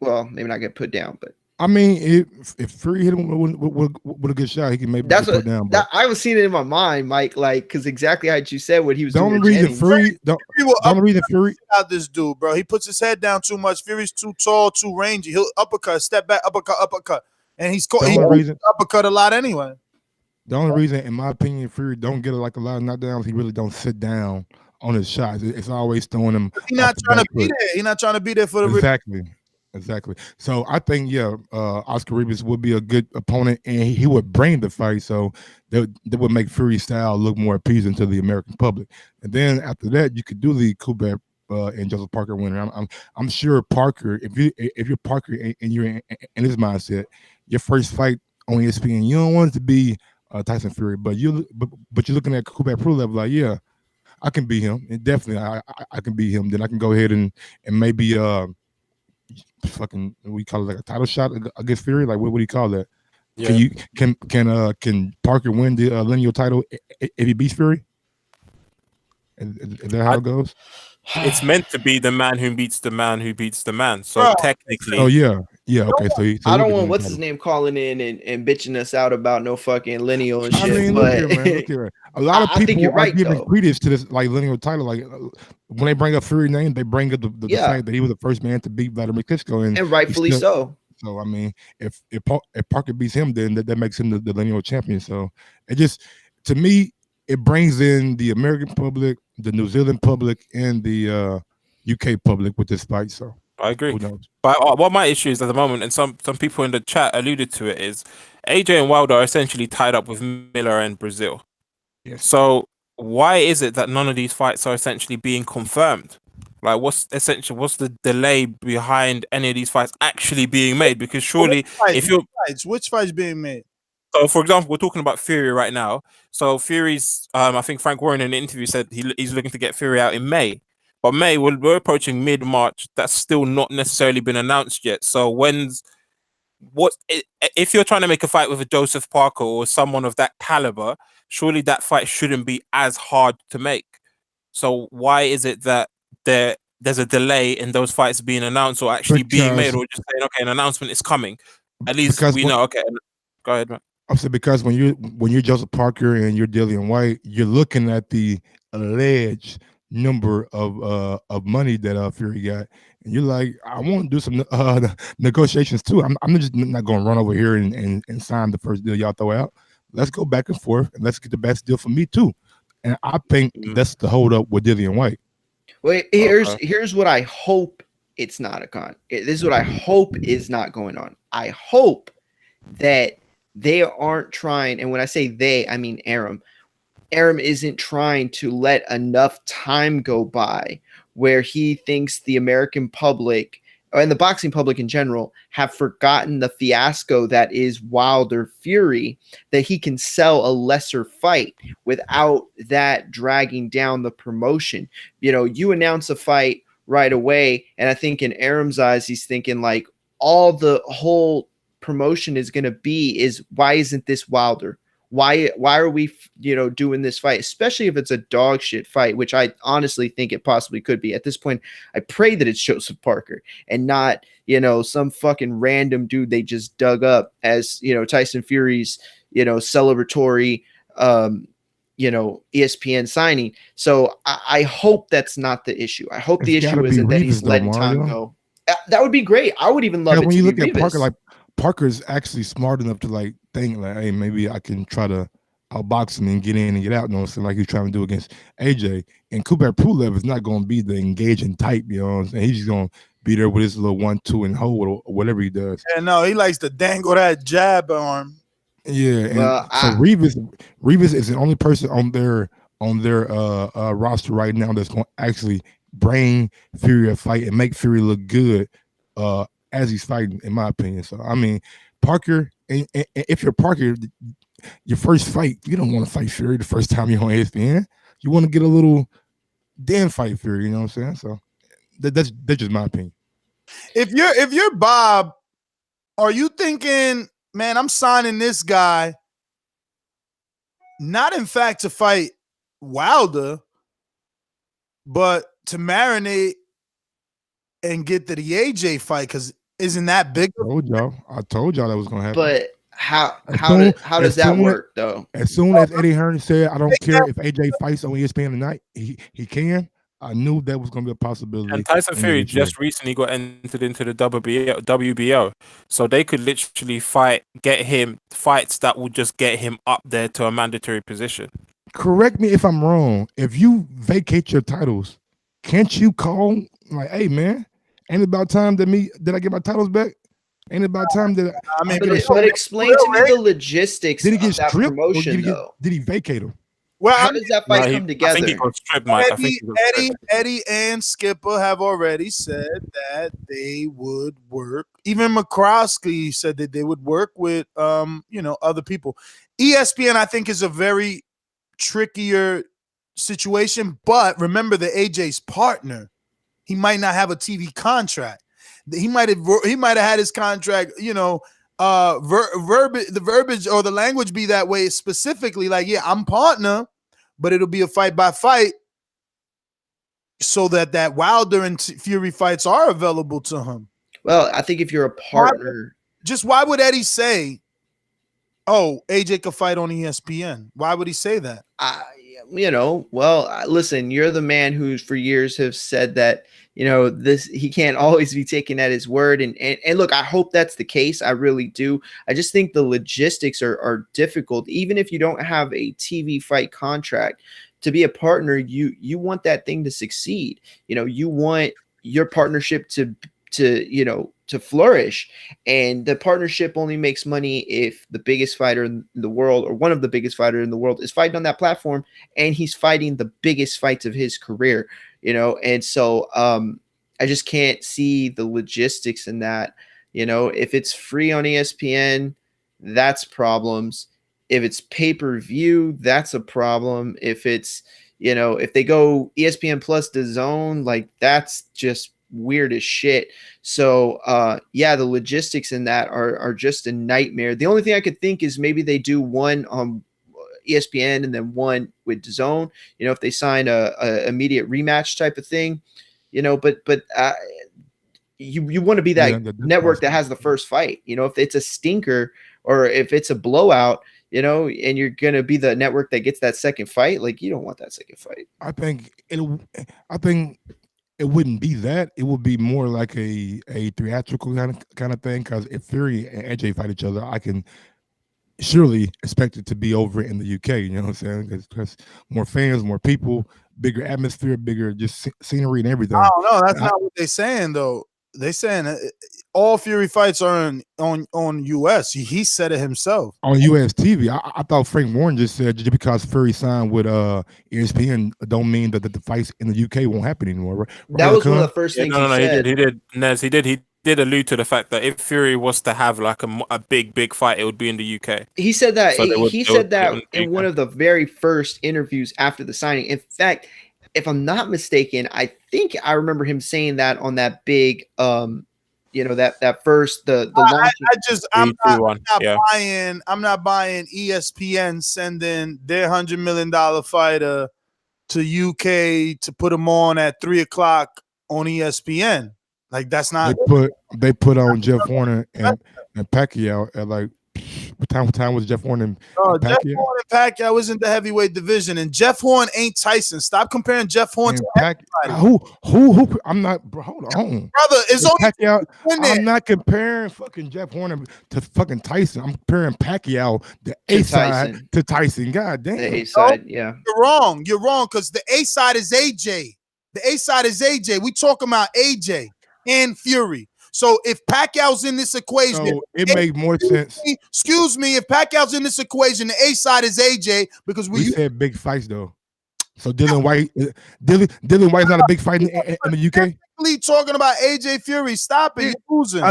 H: not get put down, but.
I: I mean, if Fury hit him with a good shot, he can maybe get put down.
H: I was seeing it in my mind, Mike, because exactly how you said what he was doing.
I: The only reason Fury
G: out this dude, bro. He puts his head down too much. Fury's too tall, too rangy. He'll uppercut, step back, uppercut, and he's uppercut a lot anyway.
I: The only reason, in my opinion, Fury don't get a lot of knockdowns, he really don't sit down on his shots. It's always throwing him.
G: He's not trying to be there. He's not trying to be there for the
I: exactly. So I think Oscar Rivas would be a good opponent, and he would bring the fight. So that would make Fury's style look more appeasing to the American public. And then after that, you could do the Kubrat and Joseph Parker winner. I'm sure Parker, if you're Parker and you're in his mindset, your first fight on ESPN, you don't want it to be Tyson Fury, but you're looking at Kubrat Pro level like, yeah, I can beat him, and definitely I can beat him. Then I can go ahead and maybe we call it like a title shot against Fury. Like what do you call that? Yeah. Can Parker win the lineal title if he beats Fury? Is that how it goes?
J: It's meant to be the man who beats the man who beats the man. So technically,
I: okay. So
H: I don't want what's his name calling in and bitching us out about no fucking lineal and shit. I mean, but
I: look here. A lot of people are giving credence to this like lineal title. Like when they bring up Fury name, they bring up the fact that he was the first man to beat Vladimir Klitschko, and
H: rightfully so.
I: So I mean, if Parker beats him, then that makes him the lineal champion. So it just, to me, it brings in the American public, the New Zealand public, and the UK public with this fight. So
J: I agree. But what my issue is at the moment, and some people in the chat alluded to it, is AJ and Wilder are essentially tied up with Miller and Brazil.
I: Yes.
J: So why is it that none of these fights are essentially being confirmed? Like, what's the delay behind any of these fights actually being made? Because surely,
G: which fights being made?
J: So, for example, we're talking about Fury right now. So Fury's, I think Frank Warren in an interview said he's looking to get Fury out in May. But May, we're approaching mid-March. That's still not necessarily been announced yet. So if you're trying to make a fight with a Joseph Parker or someone of that caliber, surely that fight shouldn't be as hard to make. So why is it that there's a delay in those fights being announced or actually being made, or just saying, okay, an announcement is coming? At least we know. Okay, go ahead, man.
I: I said because when you're Joseph Parker and you're Dillian White, you're looking at the alleged number of money that Fury got, and you're like, I want to do some negotiations too. I'm just not going to run over here and sign the first deal y'all throw out. Let's go back and forth and let's get the best deal for me too. And I think that's the hold up with Dillian White.
H: Well, here's what I hope it's not a con. This is what I hope is not going on. I hope that they aren't trying, and when I say they, I mean Arum. Arum isn't trying to let enough time go by where he thinks the American public and the boxing public in general have forgotten the fiasco that is Wilder Fury, that he can sell a lesser fight without that dragging down the promotion. You know, you announce a fight right away, and I think in Arum's eyes, he's thinking like all the whole promotion is going to be is, why isn't this Wilder? Why are we, doing this fight, especially if it's a dog shit fight, which I honestly think it possibly could be. At this point, I pray that it's Joseph Parker and not, some fucking random dude they just dug up as, Tyson Fury's, celebratory, ESPN signing. So I hope that's not the issue. I hope the issue isn't that he's letting time go. That would be great. I would even love it.
I: When you look
H: at
I: Parker, like Parker's actually smart enough to like think like, hey, maybe I can try to outbox him and get in and get out. You know what I'm saying? Like he's trying to do against AJ. And Kubrat Pulev is not going to be the engaging type. You know what I'm saying? He's just going to be there with his little 1-2 and hold or whatever he does.
G: Yeah, no, he likes to dangle that jab arm.
I: Yeah, and so Rivas is the only person on their roster right now that's going to actually bring Fury a fight and make Fury look good as he's fighting, in my opinion. So I mean, Parker, and if you're Parker, your first fight, you don't want to fight Fury the first time you're on ESPN. You want to get a little then fight Fury. You know what I'm saying? So that's just my opinion.
G: If you're Bob, are you thinking, man, I'm signing this guy not in fact to fight Wilder, but to marinate and get to the AJ fight? Because isn't that big?
I: I told y'all that was gonna happen.
H: But how does that work though?
I: As soon as Eddie Hearn said, I don't care if AJ fights on ESPN tonight, he can. I knew that was going to be a possibility.
J: And Tyson
I: in the
J: Fury
I: UK.
J: just recently got entered into the WBO, so they could literally get him fights that will just get him up there to a mandatory position.
I: Correct me if I'm wrong. If you vacate your titles, can't you call like, "Hey, man, ain't it about time that I get my titles back? Ain't it about time that
G: I mean,
H: but explain to me the logistics
I: Did he get
H: of that
I: stripped or
H: promotion, though.
I: did he vacate him?
G: Well,
H: How does that fight come together?
J: I think he got stripped, Mike. I think he got stripped.
G: Eddie and Skipper have already said that they would work. Even McCroskey said that they would work with other people. ESPN, I think, is a very trickier situation, but remember the AJ's partner. He might not have a TV contract. He might have had his contract, the verbiage or the language be that way specifically, like, yeah, I'm partner, but it'll be a fight by fight, so that Wilder and Fury fights are available to him.
H: Well, I think if you're a partner,
G: why would Eddie say, "Oh, AJ could fight on ESPN"? Why would he say that?
H: Listen, you're the man who for years have said that, he can't always be taken at his word. And look, I hope that's the case. I really do. I just think the logistics are difficult. Even if you don't have a TV fight contract, to be a partner, you want that thing to succeed. You want your partnership to flourish, and the partnership only makes money if the biggest fighter in the world, or one of the biggest fighters in the world, is fighting on that platform, and he's fighting the biggest fights of his career, and so I just can't see the logistics in that. If it's free on ESPN, that's problems. If it's pay-per-view, that's a problem. If it's, if they go ESPN plus Dazn, like, that's just weird as shit. So the logistics in that are just a nightmare. The only thing I could think is maybe they do one on ESPN and then one with DAZN, if they sign a immediate rematch type of thing, but you want to be that network that has the first fight. If it's a stinker or if it's a blowout, and you're gonna be the network that gets that second fight, like, you don't want that second fight.
I: I think it wouldn't be that. It would be more like a theatrical kind of thing. Because if Fury and AJ fight each other, I can surely expect it to be over in the UK. You know what I'm saying? Because more fans, more people, bigger atmosphere, bigger just scenery and everything.
G: I don't know. That's not what they're saying, though. They're saying all Fury fights are on US. He said it himself
I: on US TV. I thought Frank Warren just said just because Fury signed with ESPN don't mean that the fights in the UK won't happen anymore. Right?
H: That was one of the first things he said.
J: He did. Nez, he did allude to the fact that if Fury was to have like a big fight, it would be in the UK.
H: He said that.
J: So
H: he said that in one of the very first interviews after the signing. In fact, if I'm not mistaken, I think I remember him saying that on that big, that first the launch.
G: I'm not buying ESPN sending their $100 million fighter to UK to put him on at 3:00 on ESPN. Like, that's not.
I: They put on Jeff Horner and Pacquiao at like. What time was Jeff Horn and Pacquiao?
G: Jeff Horn and Pacquiao was in the heavyweight division, and Jeff Horn ain't Tyson. Stop comparing Jeff Horn to
I: Pacquiao. Who? I'm not. Hold on,
G: brother. It's only
I: Pacquiao. I'm not comparing fucking Jeff Horn to fucking Tyson. I'm comparing Pacquiao, the A side, to Tyson. God damn.
H: The A side, yeah.
G: You're wrong. You're wrong, because the A side is AJ. The A side is AJ. We talking about AJ and Fury. So if Pacquiao's in this equation,
I: so it makes more sense.
G: Excuse me, if Pacquiao's in this equation, the A side is AJ, because we
I: said big fights though. So Dylan White's not a big fight in the UK.
G: Talking about AJ Fury, stop it. You're losing.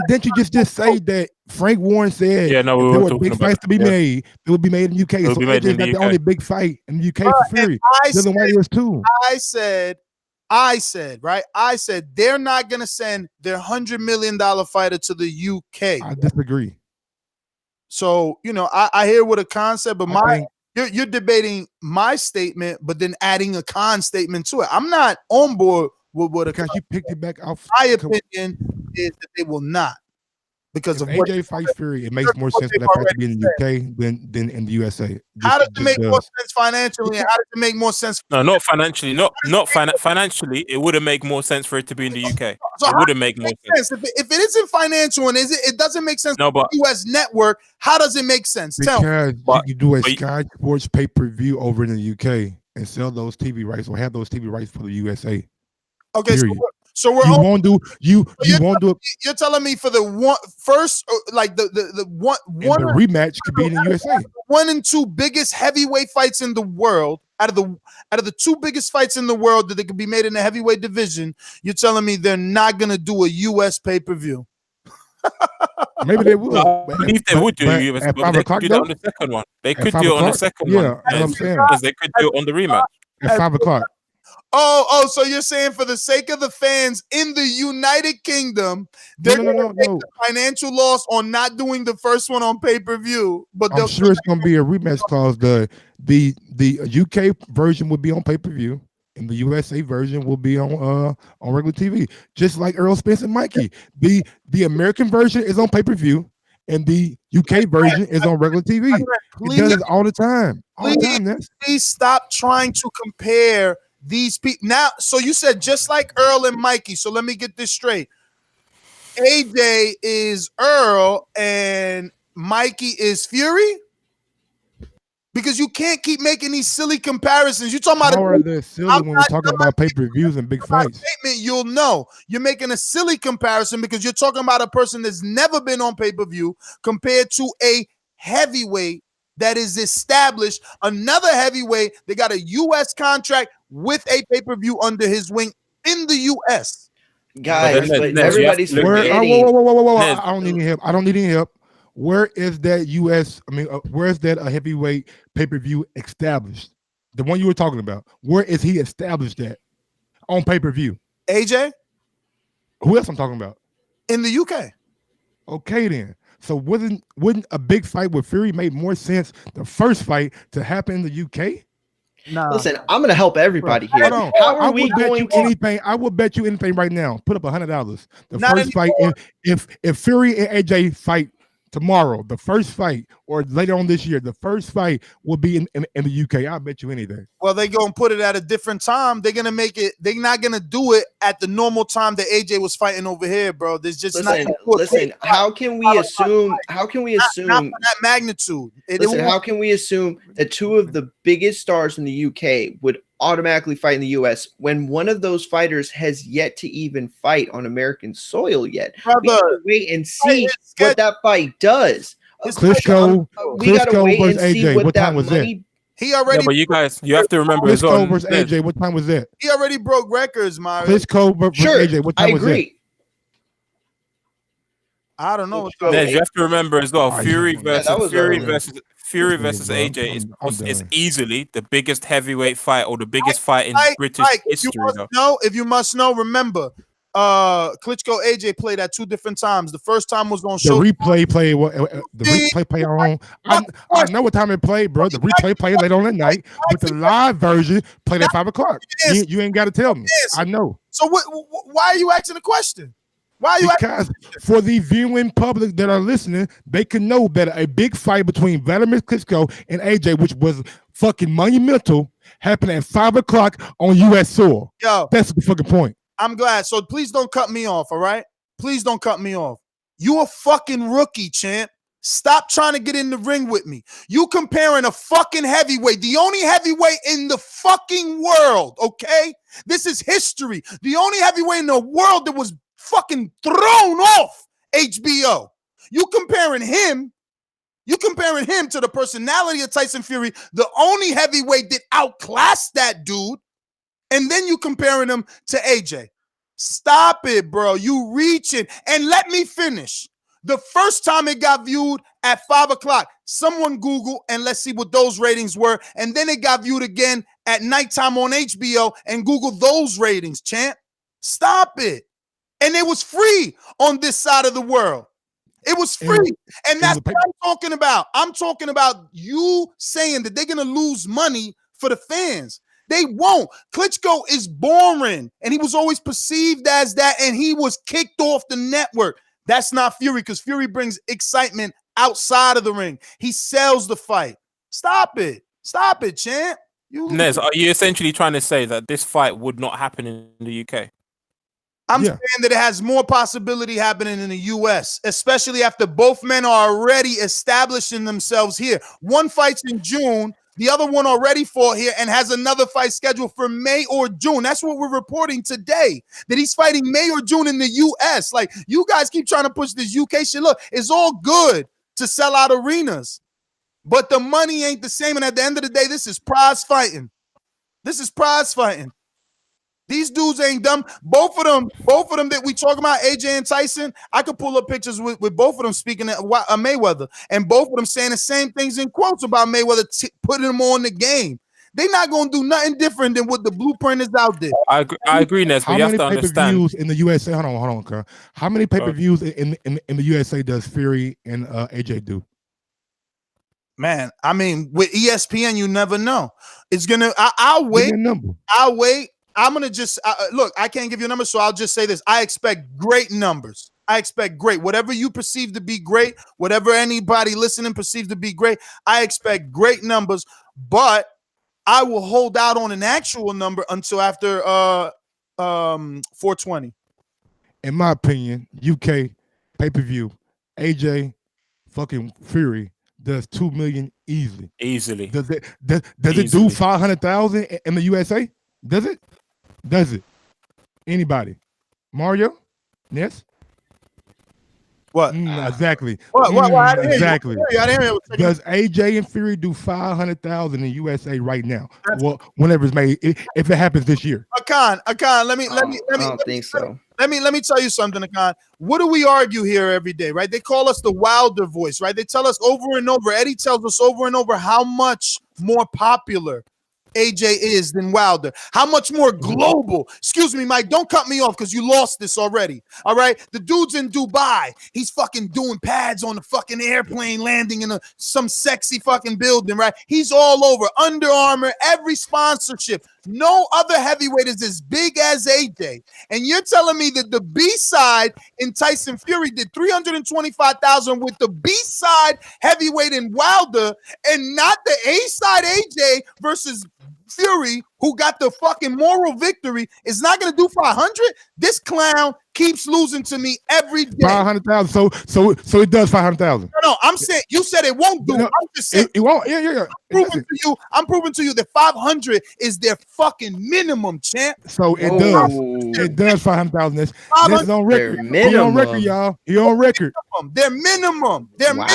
I: Didn't you just say that Frank Warren said there were big fights to be made? It would be made in the UK. So AJ's not the only big fight in the UK for Fury. Dylan White is too.
G: I said, they're not going to send their $100 million fighter to the UK.
I: I disagree.
G: So, I hear what a concept, but you're debating my statement, but then adding a con statement to it. I'm not on board with what
I: because you picked it back off.
G: My opinion is that they will not. because
I: If
G: of what
I: AJ fights Fury, it makes more sense for that fight to be in the UK than in the USA.
G: How does it
I: Just
G: make more
I: does.
G: sense financially? And how does it make more sense?
J: No, not financially. Financially, it wouldn't make more sense for it to be in the UK.
G: So
J: It wouldn't make more sense.
G: If it isn't financial and it doesn't make sense
J: No,
G: for
J: but
G: the US network, how does it make sense? Tell me.
I: Because you do a Sky Sports pay-per-view over in the UK and sell those TV rights or have those TV rights for the USA.
G: Okay,
I: Period.
G: so we're
I: You
G: all,
I: won't do you won't do it.
G: you're telling me for the first like the one
I: And the rematch could be in the USA.
G: 1 and 2 biggest heavyweight fights in the world, out of the 2 biggest fights in the world that they could be made in the heavyweight division, you're telling me they're not gonna do a US pay-per-view?
I: Maybe they will.
J: I believe they would do US,
I: at
J: but
I: 5
J: they
I: o'clock
J: could do that
I: though?
J: on the second one. They
I: At
J: could
I: 5
J: do it on the
I: o'clock?
J: second
I: Yeah,
J: one.
I: that's what I'm saying.
J: Because they could do it on the rematch.
I: At 5 o'clock.
G: Oh, so you're saying for the sake of the fans in the United Kingdom, they're going to take the financial loss on not doing the first one on pay-per-view, but
I: I'm sure it's going to be a rematch clause. The UK version will be on pay-per-view, and the USA version will be on regular TV, just like Earl Spence and Mikey. The American version is on pay-per-view, and the UK version is on regular TV. It does it all the time.
G: Please stop trying to compare these people now. So you said just like Earl and Mikey. So let me get this straight. AJ is Earl and Mikey is Fury? Because you can't keep making these silly comparisons. You're talking about
I: how are they silly when we're talking about pay-per-views and big fights?
G: Statement, you'll know. You're making a silly comparison because you're talking about a person that's never been on pay-per-view compared to a heavyweight that is established, another heavyweight that got a U.S. contract with a pay-per-view under his wing in the U.S.
H: Guys, but everybody's
I: forgetting. Whoa. I don't need any help. I don't need any help. Where is that U.S.? I mean, where is that a heavyweight pay-per-view established? The one you were talking about. Where is he established at on pay-per-view?
G: AJ?
I: Who else I'm talking about?
G: In the UK.
I: Okay, then. So wouldn't a big fight with Fury make more sense the first fight to happen in the UK?
G: No.
H: Listen, I'm gonna help everybody here.
I: Hold on.
H: How are we going to
I: anything? I will bet you anything right now. Put up $100. The
G: Not
I: first fight, if Fury and AJ fight tomorrow, the first fight, or later on this year, the first fight will be in the UK. I'll bet you anything.
G: Well, they're going to put it at a different time. They're going to make it, they're not going to do it at the normal time that AJ was fighting over here, bro. There's just
H: listen, how can we assume
G: not that magnitude?
H: How can we assume that 2 of the biggest stars in the UK would automatically fight in the US when one of those fighters has yet to even fight on American soil yet? We gotta wait and see what that fight does.
I: Klitschko versus AJ. What time was that?
G: He already.
J: Yeah, but you have to remember as well.
I: Klitschko versus AJ. What time was that?
G: He already broke records, Mario.
I: Klitschko versus AJ. What time was that?
G: I don't know.
J: Des, you have to remember as well. Fury versus AJ is easily the biggest heavyweight fight or the biggest fight in British history.
G: If you must know, remember, Klitschko AJ played at 2 different times. The first time was on show.
I: The replay play on. I know what time it played, bro. The replay played late on at night, but the live version played at 5 o'clock. You ain't got to tell me. I know.
G: So why are you asking the question?
I: Because for the viewing public that are listening, they can know that a big fight between Vladimir Klitschko and AJ, which was fucking monumental, happened at 5 o'clock on U.S. soil.
G: Yo,
I: that's the fucking point.
G: I'm glad. So please don't cut me off, all right? Please don't cut me off. You a fucking rookie, champ. Stop trying to get in the ring with me. You comparing a fucking heavyweight, the only heavyweight in the fucking world, okay? This is history. The only heavyweight in the world that was fucking thrown off HBO. You comparing him to the personality of Tyson Fury, the only heavyweight that outclassed that dude, and then you comparing him to AJ. Stop it, bro. You reaching. And let me finish. The first time it got viewed at 5 o'clock, someone Google and let's see what those ratings were. And then it got viewed again at nighttime on HBO and Google those ratings, champ. Stop it. And it was free on this side of the world. It was free. And that's what I'm talking about. I'm talking about you saying that they're going to lose money for the fans. They won't. Klitschko is boring. And he was always perceived as that. And he was kicked off the network. That's not Fury, because Fury brings excitement outside of the ring. He sells the fight. Stop it, champ.
J: Nez, are you essentially trying to say that this fight would not happen in the UK?
G: I'm saying that it has more possibility happening in the U.S., especially after both men are already establishing themselves here. One fight's in June, the other one already fought here and has another fight scheduled for May or June. That's what we're reporting today, that he's fighting May or June in the U.S. Like, you guys keep trying to push this UK shit. Look, it's all good to sell out arenas, but the money ain't the same. And at the end of the day, this is prize fighting. These dudes ain't dumb. Both of them that we talk about, AJ and Tyson, I could pull up pictures with both of them speaking at Mayweather, and both of them saying the same things in quotes about Mayweather putting him on the game. They're not going to do nothing different than what the blueprint is out there.
J: I agree, Nez, but you have to understand.
I: Pay-per-views in the USA? Hold on, Carl. How many pay-per-views in the USA does Fury and AJ do?
G: Man, I mean, with ESPN, you never know. It's gonna. I'll wait. I'll wait. I'm gonna just look. I can't give you a number, so I'll just say this: I expect great numbers. I expect great. Whatever you perceive to be great, whatever anybody listening perceives to be great, I expect great numbers. But I will hold out on an actual number until after 420.
I: In my opinion, UK pay-per-view, AJ fucking Fury does 2 million easily. Does it do 500,000 in the USA? Does it? Anybody? Mario? Yes?
G: What?
I: Exactly.
G: What?
I: Exactly. Does AJ and Fury do 500,000 in USA right now? Well, whenever it's made, if it happens this year.
G: Akan, let me.
H: I don't think so.
G: Let me tell you something, Akan. What do we argue here every day, right? They call us the Wilder voice, right? They tell us over and over. Eddie tells us over and over how much more popular AJ is than Wilder. How much more global? Excuse me, Mike, don't cut me off because you lost this already. All right. The dude's in Dubai. He's fucking doing pads on the fucking airplane, landing in some sexy fucking building, right? He's all over. Under Armour, every sponsorship. No other heavyweight is as big as AJ. And you're telling me that the B-side in Tyson Fury did 325,000 with the B-side heavyweight in Wilder, and not the A-side AJ versus Fury, who got the fucking moral victory, is not going to do 500? This clown keeps losing to me every day.
I: 500,000. So it does 500,000.
G: No, I'm saying you said it won't do. I'm just saying
I: it won't. Yeah.
G: I'm proving to you that 500 is their fucking minimum, champ.
I: So it does. It does 500,000. This is on record. He on record, y'all. He on record.
G: Their minimum. Minimum.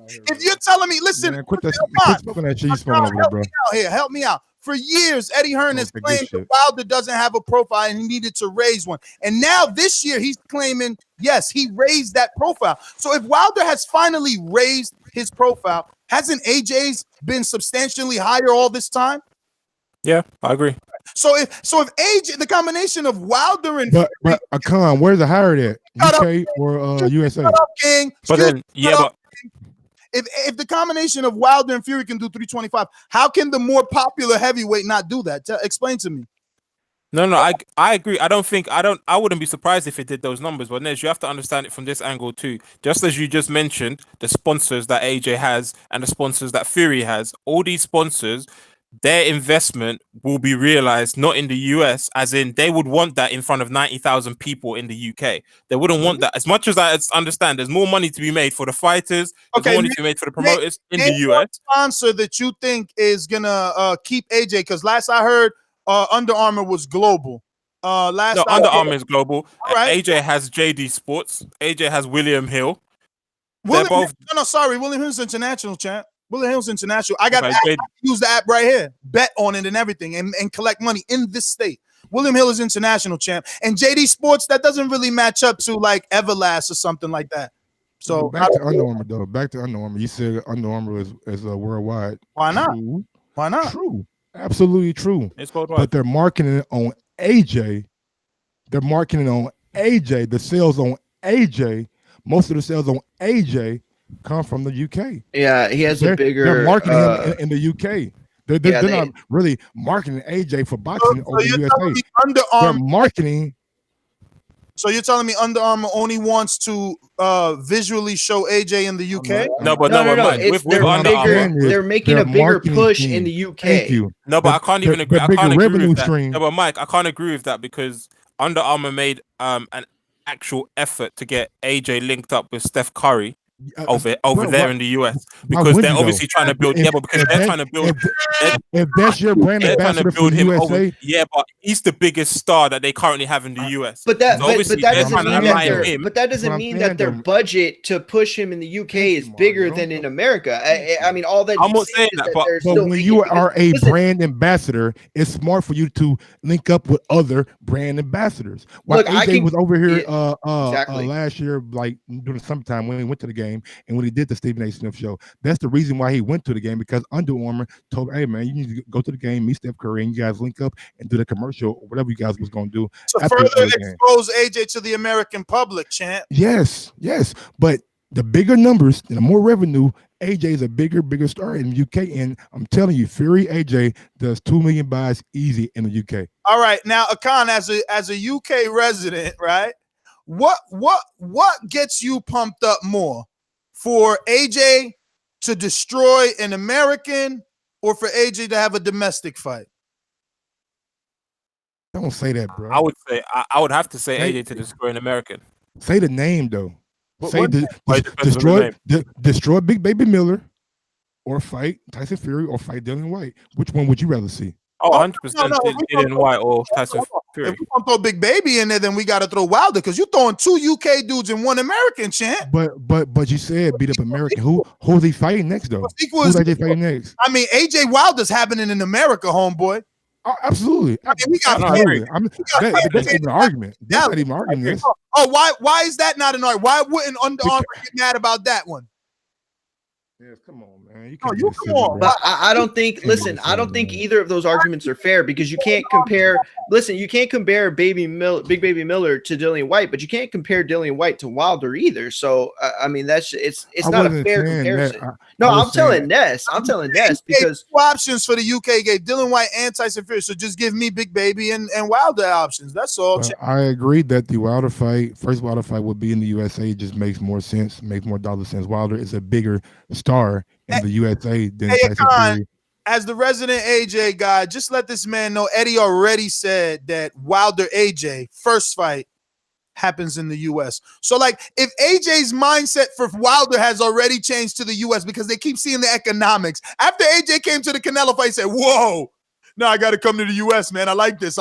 G: If you're telling me, listen,
I: man, quit smoking that shit you smoking over there, bro.
G: Help me out. For years, Eddie Hearn has claimed that Wilder doesn't have a profile and he needed to raise one. And now this year, he's claiming, yes, he raised that profile. So if Wilder has finally raised his profile, hasn't AJ's been substantially higher all this time?
J: Yeah, I agree.
G: So if AJ, the combination of Wilder and
I: but Akan, where's the higher at? UK or USA?
J: But then, but
G: if the combination of Wilder and Fury can do 325, how can the more popular heavyweight not do that? Explain to me.
J: No, I agree. I wouldn't be surprised if it did those numbers, but Nez, you have to understand it from this angle too. Just as you just mentioned, the sponsors that AJ has and the sponsors that Fury has, all these sponsors, their investment will be realized not in the US, as in they would want that in front of 90,000 people in the UK. They wouldn't want that. As much as I understand, there's more money to be made for the fighters, there's more money to be made for the promoters in the US.
G: Sponsor that you think is gonna keep AJ, because last I heard, Under Armour was global. Under
J: Armour is global.
G: Right.
J: AJ has JD Sports. AJ has William Hill.
G: William Hill's international, champ. William Hill's international. I got to use the app right here, bet on it and everything, and collect money in this state. William Hill is international, champ. And JD Sports, that doesn't really match up to like Everlast or something like that. So
I: back to Under Armour, though. Back to Under Armour. You said Under Armour is worldwide.
G: Why not?
I: True.
G: Why not?
I: True. Absolutely true.
J: It's worldwide.
I: But they're marketing it on AJ. They're marketing on AJ. The sales on AJ. Most of the sales on AJ come from the UK.
H: Yeah, he has a bigger.
I: They're marketing him in the UK. They're not really marketing AJ for boxing over the USA.
G: Under Armour.
I: They're marketing
G: So you're telling me Under Armour only wants to visually show AJ in the UK?
J: No, but
H: No. It's
J: with Under Armour,
H: they're making a bigger push in the UK.
I: Thank you.
J: no, but I can't even agree. I can't agree with that.
I: Stream.
J: No, but Mike, I can't agree with that because Under Armour made an actual effort to get AJ linked up with Steph Curry over there in the US because they're obviously trying to build. Because they're trying to build.
I: If that's your brand ambassador for the USA,
J: but he's the biggest star that they currently have in the US.
H: But that
J: So
H: doesn't mean that their budget to push him in the UK is bigger than in America. I mean, all that
J: I'm not saying that, but
I: when you are a brand ambassador, it's smart for you to link up with other brand ambassadors. While AJ was over here last year, like during the summertime when he went to the game and when he did the Stephen A. Smith show, that's the reason why he went to the game, because Under Armour told, hey man, you need to go to the game, meet Steph Curry, and you guys link up and do the commercial or whatever you guys was going to do
G: to further expose AJ to the American public, champ.
I: Yes, but the bigger numbers and the more revenue, AJ is a bigger star in the UK, and I'm telling you, Fury AJ does 2 million buys easy in the UK.
G: All right, now Akan, as a UK resident, right? What gets you pumped up more, for AJ to destroy an American or for AJ to have a domestic fight?
I: Don't say that, bro.
J: I would have to say AJ to destroy an American.
I: Say the name though. Destroy Big Baby Miller, or fight Tyson Fury, or fight Dillian White. Which one would you rather see?
J: Oh, 100% Dillian White or Tyson Fury.
G: If we want to throw Big Baby in there, then we got to throw Wilder, because you're throwing 2 UK dudes and 1 American, champ.
I: But you said beat up American. Who's he fighting next though? Who's AJ fighting next?
G: I mean, AJ Wilder's happening in America, homeboy.
I: Oh, absolutely.
G: I mean, we got
I: that's even an argument. That's not even an argument.
G: Oh, why is that not an argument? Why wouldn't Under Armour get mad about that one?
I: Yeah, come on, man.
G: You come on.
H: But I don't think. Listen, I don't think either of those arguments are fair, because you can't compare. Listen, you can't compare Big Baby Miller to Dillian White, but you can't compare Dillian White to Wilder either. So I mean, it's not a fair comparison. I'm telling Ness because
G: 2 options for the UK gave Dillian White and Tyson Fury. So just give me Big Baby and Wilder options. That's all.
I: I agree that the first Wilder fight would be in the USA. It just makes more sense, makes more dollar sense. Wilder is a bigger star in the USA than Tyson Fury.
G: As the resident AJ guy, just let this man know Eddie already said that Wilder AJ first fight happens in the US. So like, if AJ's mindset for Wilder has already changed to the US because they keep seeing the economics. After AJ came to the Canelo fight, he said, whoa, no, I got to come to the US, man. I like this.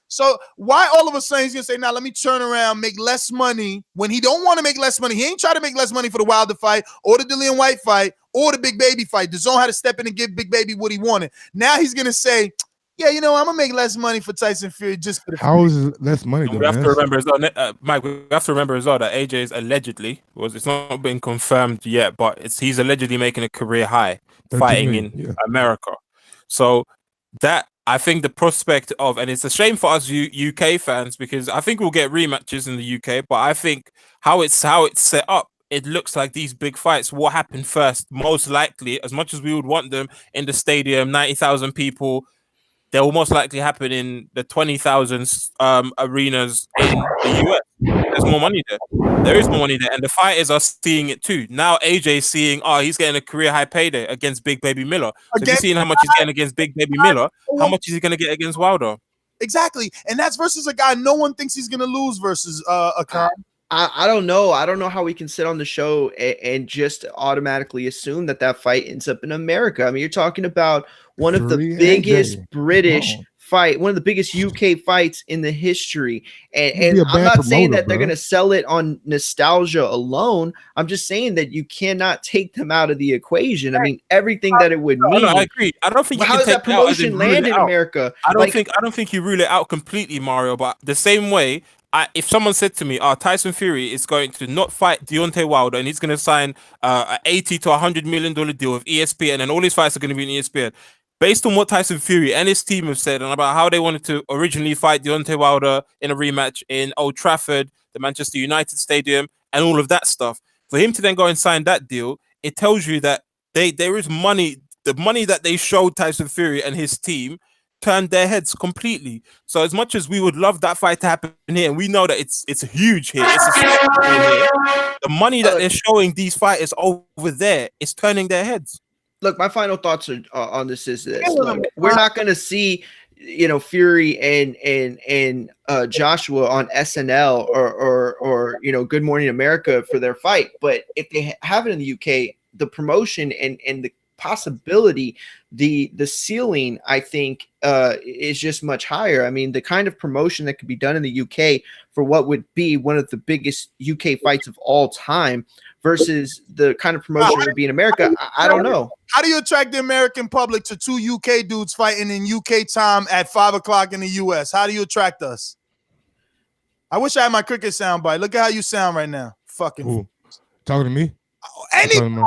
G: So why all of a sudden he's going to say, now let me turn around, make less money, when he don't want to make less money? He ain't trying to make less money for the Wilder fight or the Dillian White fight or the Big Baby fight. DAZN had to step in and give Big Baby what he wanted. Now he's going to say, yeah, I'm going to make less money for Tyson Fury just for the
I: How is it less money?
J: We have to remember as well, Mike, we have to remember as well that AJ is allegedly, it's not been confirmed yet, but he's allegedly making a career high fighting in America. So that, I think the prospect of, and it's a shame for us UK fans, because I think we'll get rematches in the UK, but I think how it's set up, it looks like these big fights will happen first, most likely, as much as we would want them in the stadium, 90,000 people, they will most likely happen in the 20,000 arenas in the US. There's more money there. There is more money there, and the fighters are seeing it too. Now AJ's seeing, he's getting a career high payday against Big Baby Miller. So if you're seeing how much he's getting against Big Baby Miller, how much is he going to get against Wilder?
G: Exactly, and that's versus a guy no one thinks he's going to lose versus a guy.
H: I don't know. I don't know how we can sit on the show and just automatically assume that fight ends up in America. I mean, you're talking about one of the biggest British fight, one of the biggest UK fights in the history. And I'm not saying that they're going to sell it on nostalgia alone. I'm just saying that you cannot take them out of the equation. I mean, everything that it would mean.
J: No, I agree. I don't think
H: how does that promotion land in America?
J: I don't think you rule it out completely, Mario, but the same way, if someone said to me, Tyson Fury is going to not fight Deontay Wilder and he's going to sign an $80 to $100 million deal with ESPN and all his fights are going to be in ESPN, based on what Tyson Fury and his team have said and about how they wanted to originally fight Deontay Wilder in a rematch in Old Trafford, the Manchester United Stadium, and all of that stuff, for him to then go and sign that deal, it tells you that there is money, the money that they showed Tyson Fury and his team turned their heads completely. So as much as we would love that fight to happen here, and we know that it's huge here, it's a spectacle here, the money that they're showing these fighters over there is turning their heads.
H: Look, my final thoughts on this is this. Look, we're not going to see, Fury and Joshua on SNL or Good Morning America for their fight. But if they have it in the UK, the promotion and the possibility, the ceiling, I think, is just much higher. I mean, the kind of promotion that could be done in the UK for what would be one of the biggest UK fights of all time versus the kind of promotion that would be in America, I don't know.
G: How do you attract the American public to two UK dudes fighting in UK time at 5 o'clock in the US? How do you attract us? I wish I had my cricket soundbite. Look at how you sound right now. Fucking
I: Ooh, talking to me?
G: Anybody.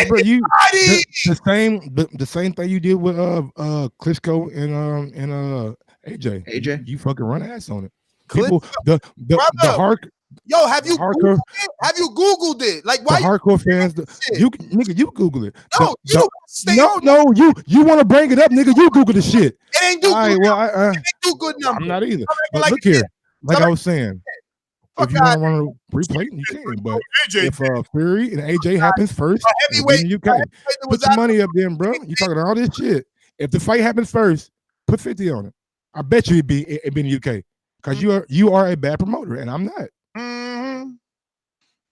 I: Bro, the same thing you did with Klitschko and AJ. You fucking run ass on it. People, the hard.
G: Yo, have you Googled it? Have you Googled it? Like, why?
I: The hardcore fans, you Google it.
G: No,
I: you want to bring it up, nigga? You Google the shit.
G: It ain't do good.
I: Well,
G: it ain't do good numbers.
I: I'm not either. But look here, like I was saying, if you want to run a replay, you can. But if Fury and AJ happens first,
G: heavyweight,
I: in the UK, put your money up there, bro. You talking all this shit. If the fight happens first, put 50 on it. I bet you it'd be in the UK because you are a bad promoter, and I'm not.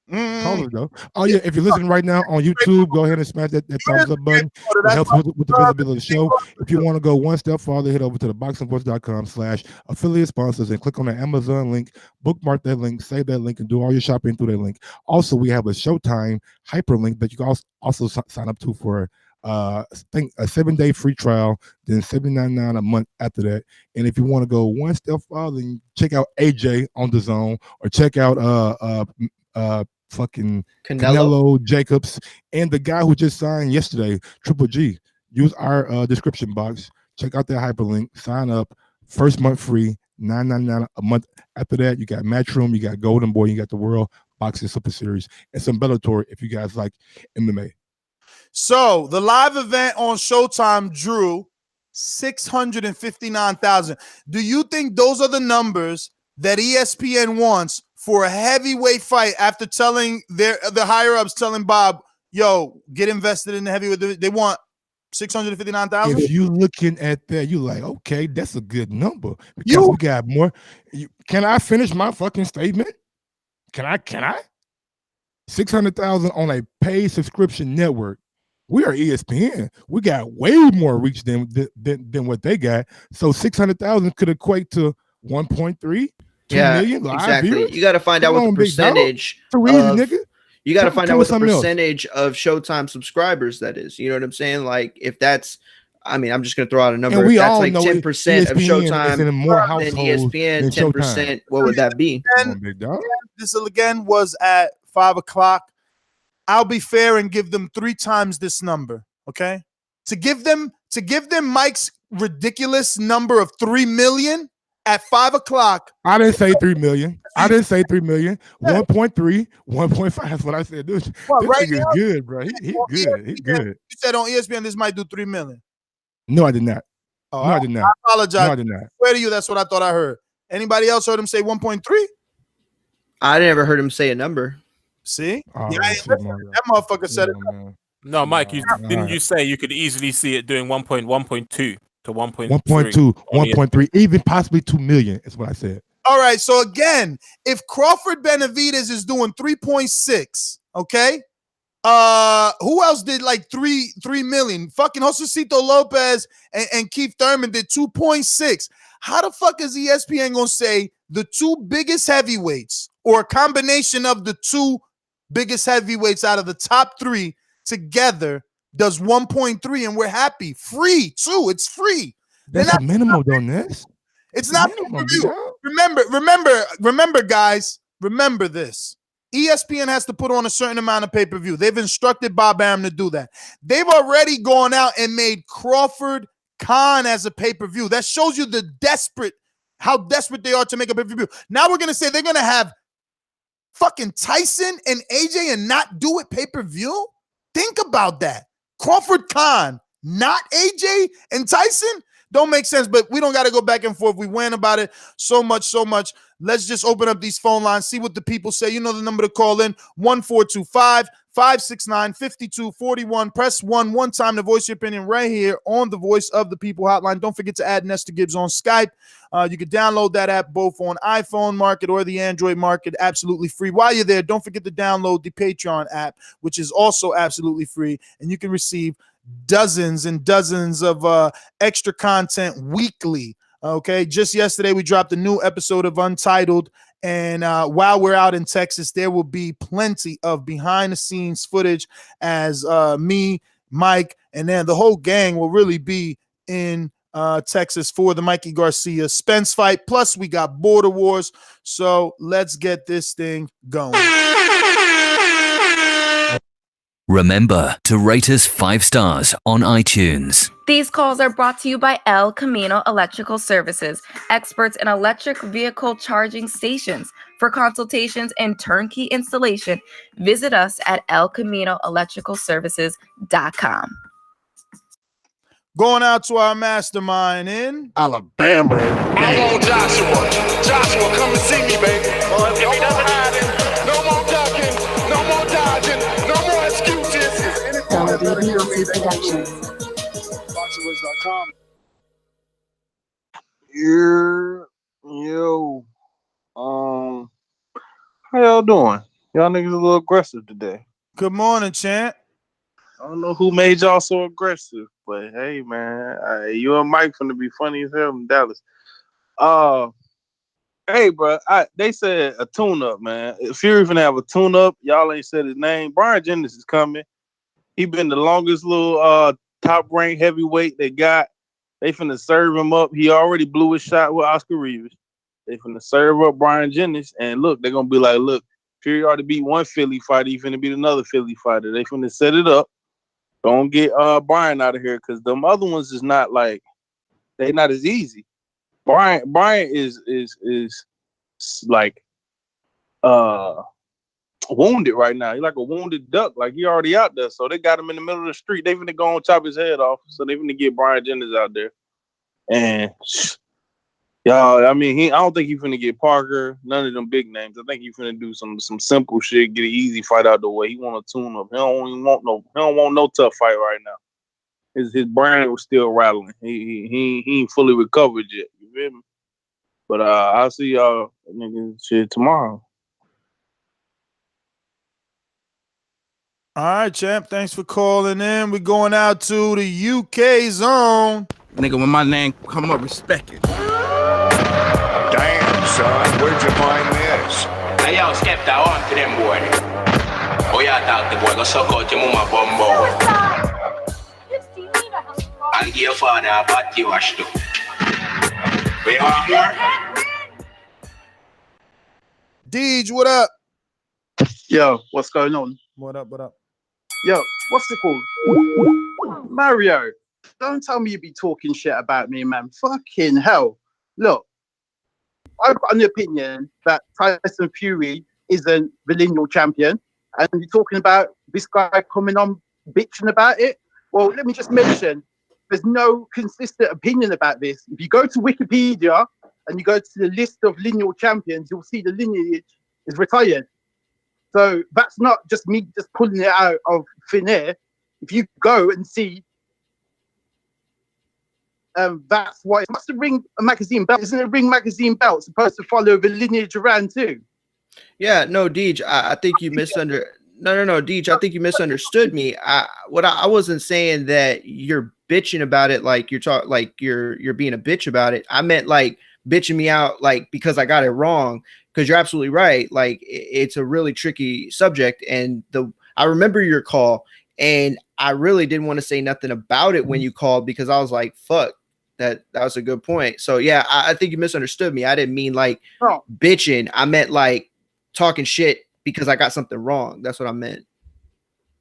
I: Call it though. Oh yeah, if you're listening right now on YouTube, go ahead and smash that thumbs up button. It helps with the visibility of the show. If you want to go one step farther, head over to ThaBoxingvoice.com/affiliate sponsors and click on the Amazon link, bookmark that link, save that link, and do all your shopping through that link. Also, we have a Showtime hyperlink that you can also sign up to for I think a 7-day free trial, then $79.99 a month after that. And if you want to go one step farther, and check out AJ on Dazn or check out fucking Canelo Jacobs and the guy who just signed yesterday, Triple G. Use our description box. Check out that hyperlink. Sign up. First month free. $9.99 a month. After that, you got Matchroom, you got Golden Boy, you got the World Boxing Super Series, and some Bellator if you guys like MMA.
G: So the live event on Showtime drew 659,000. Do you think those are the numbers that ESPN wants for a heavyweight fight after telling the higher ups, telling Bob, yo, get invested in the heavyweight? They want 659,000.
I: If you looking at that, you like, okay, that's a good number because we got more. Can I finish my fucking statement? Can I? 600,000 on a paid subscription network. We are ESPN. We got way more reach than what they got. So 600,000 could equate to 1.3, 2 million live
H: exactly.
I: viewers.
H: You got to find out what the percentage. You got to find out what the percentage of Showtime subscribers that is. You know what I'm saying? Like if that's, I mean, I'm just gonna throw out a number. If that's like 10% of Showtime, then ESPN 10%. What would that be?
G: This again was at 5 o'clock. I'll be fair and give them 3 times this number. Okay, to give them Mike's ridiculous number of 3 million at 5 o'clock.
I: I didn't say 3 million. 1.3, 1.5. That's what I said. This right now, is good, bro. He good. He good.
G: You said on ESPN this might do 3 million.
I: No, I did not.
G: Oh,
I: no, I did not.
G: I apologize.
I: No, I did not.
G: Where to you? That's what I thought I heard. Anybody else heard him say 1.3?
H: I never heard him say a number.
G: See?
I: Oh,
G: that motherfucker said it.
J: No, Mike, didn't you say you could easily see it doing 1.2 to 1.3?
I: 1.3, even possibly 2 million is what I said.
G: All right, so again, if Crawford Benavidez is doing 3.6, okay? Who else did like 3 million? Fucking Josecito Lopez and Keith Thurman did 2.6. How the fuck is ESPN gonna say the 2 biggest heavyweights or a combination of the 2 biggest heavyweights out of the top 3 together does 1.3 and we're happy? Free too. It's free.
I: That's a minimum, though, Ness.
G: It's not pay-per-view. Remember, guys. Remember this. ESPN has to put on a certain amount of pay-per-view. They've instructed Bob Arum to do that. They've already gone out and made Crawford Khan as a pay-per-view. That shows you how desperate they are to make a pay-per-view. Now we're gonna say they're gonna have fucking Tyson and AJ and not do it pay-per-view. Think about that. Crawford Khan, not AJ and Tyson. Don't make sense, but we don't got to go back and forth. We went about it so much. Let's just open up these phone lines, see what the people say. You know the number to call in, 1-425-569-5241. Press 1 one time to voice your opinion right here on the Voice of the People hotline. Don't forget to add Nestor Gibbs on Skype. You can download that app both on iPhone market or the Android market, absolutely free. While you're there, don't forget to download the Patreon app, which is also absolutely free, and you can receive dozens and dozens of extra content weekly. Okay, just yesterday we dropped a new episode of Untitled, and while we're out in Texas, there will be plenty of behind the scenes footage as me, Mike, and then the whole gang will really be in Texas for the Mikey Garcia Spence fight. Plus we got Border Wars, so let's get this thing going.
K: Remember to rate us 5 stars on iTunes.
L: These calls are brought to you by El Camino Electrical Services, experts in electric vehicle charging stations. For consultations and turnkey installation, visit us at elcaminoelectricalservices.com.
G: Going out to our mastermind in
D: Alabama.
E: I want Joshua. Joshua, come and see me, baby. No more hiding, no more ducking, no more dodging, no more excuses.
M: ThaBoxingvoice.com. Yo, how y'all doing? Y'all niggas a little aggressive today.
G: Good morning, champ.
M: I don't know who made y'all so aggressive, but hey, man, you and Mike finna be funny as hell in Dallas. Hey, bro, they said a tune-up, man. Fury finna have a tune-up. Y'all ain't said his name. Brian Jennings is coming. He been the longest little top-ranked heavyweight they got. They finna serve him up. He already blew his shot with Oscar Rivas. They finna serve up Brian Jennings, and look, they're gonna be like, look, Fury already beat one Philly fighter. He finna beat another Philly fighter. They finna set it up. Don't get Brian out of here, because them other ones is not like, they not as easy. Brian is like wounded right now. He's like a wounded duck. Like, he already out there. So they got him in the middle of the street. They finna go and chop his head off. So they finna get Brian Jennings out there. And y'all, I mean, I don't think he finna get Parker, none of them big names. I think he finna do some simple shit, get an easy fight out the way. He want to tune up. He don't want no tough fight right now. His brain was still rattling. He ain't fully recovered yet. You feel me? But I'll see y'all niggas shit tomorrow.
G: All right, champ. Thanks for calling in. We're going out to the UK zone.
N: Nigga, when my name come up, respect it.
E: Damn, son, where'd you find this?
O: Hey, yo, step that on to them, boy. Oh, yeah, talk the boy. Go suck out your mama bumbo. And give your father a body wash too. We are here.
G: Deej, what up?
P: Yo, what's going on?
G: What up?
P: Yo, what's it called? Mario, don't tell me you be talking shit about me, man. Fucking hell. Look, I've got an opinion that Tyson Fury isn't the lineal champion, and you're talking about this guy coming on bitching about it. Well, let me just mention, there's no consistent opinion about this. If you go to Wikipedia and you go to the list of lineal champions, you'll see the lineage is retired. So that's not just me just pulling it out of thin air. If you go and see, that's why it must have Ring Magazine belt. Isn't it Ring Magazine belt supposed to follow the lineage around too?
H: Yeah, no, Deej, I think you misunderstood. No, Deej, I think you misunderstood me. I wasn't saying that you're bitching about it like you're being a bitch about it. I meant like bitching me out like because I got it wrong. Because you're absolutely right. Like, it's a really tricky subject, and I remember your call, and I really didn't want to say nothing about it when you called because I was like, "Fuck, that was a good point." So yeah, I think you misunderstood me. I didn't mean like bitching. I meant like talking shit because I got something wrong. That's what I meant.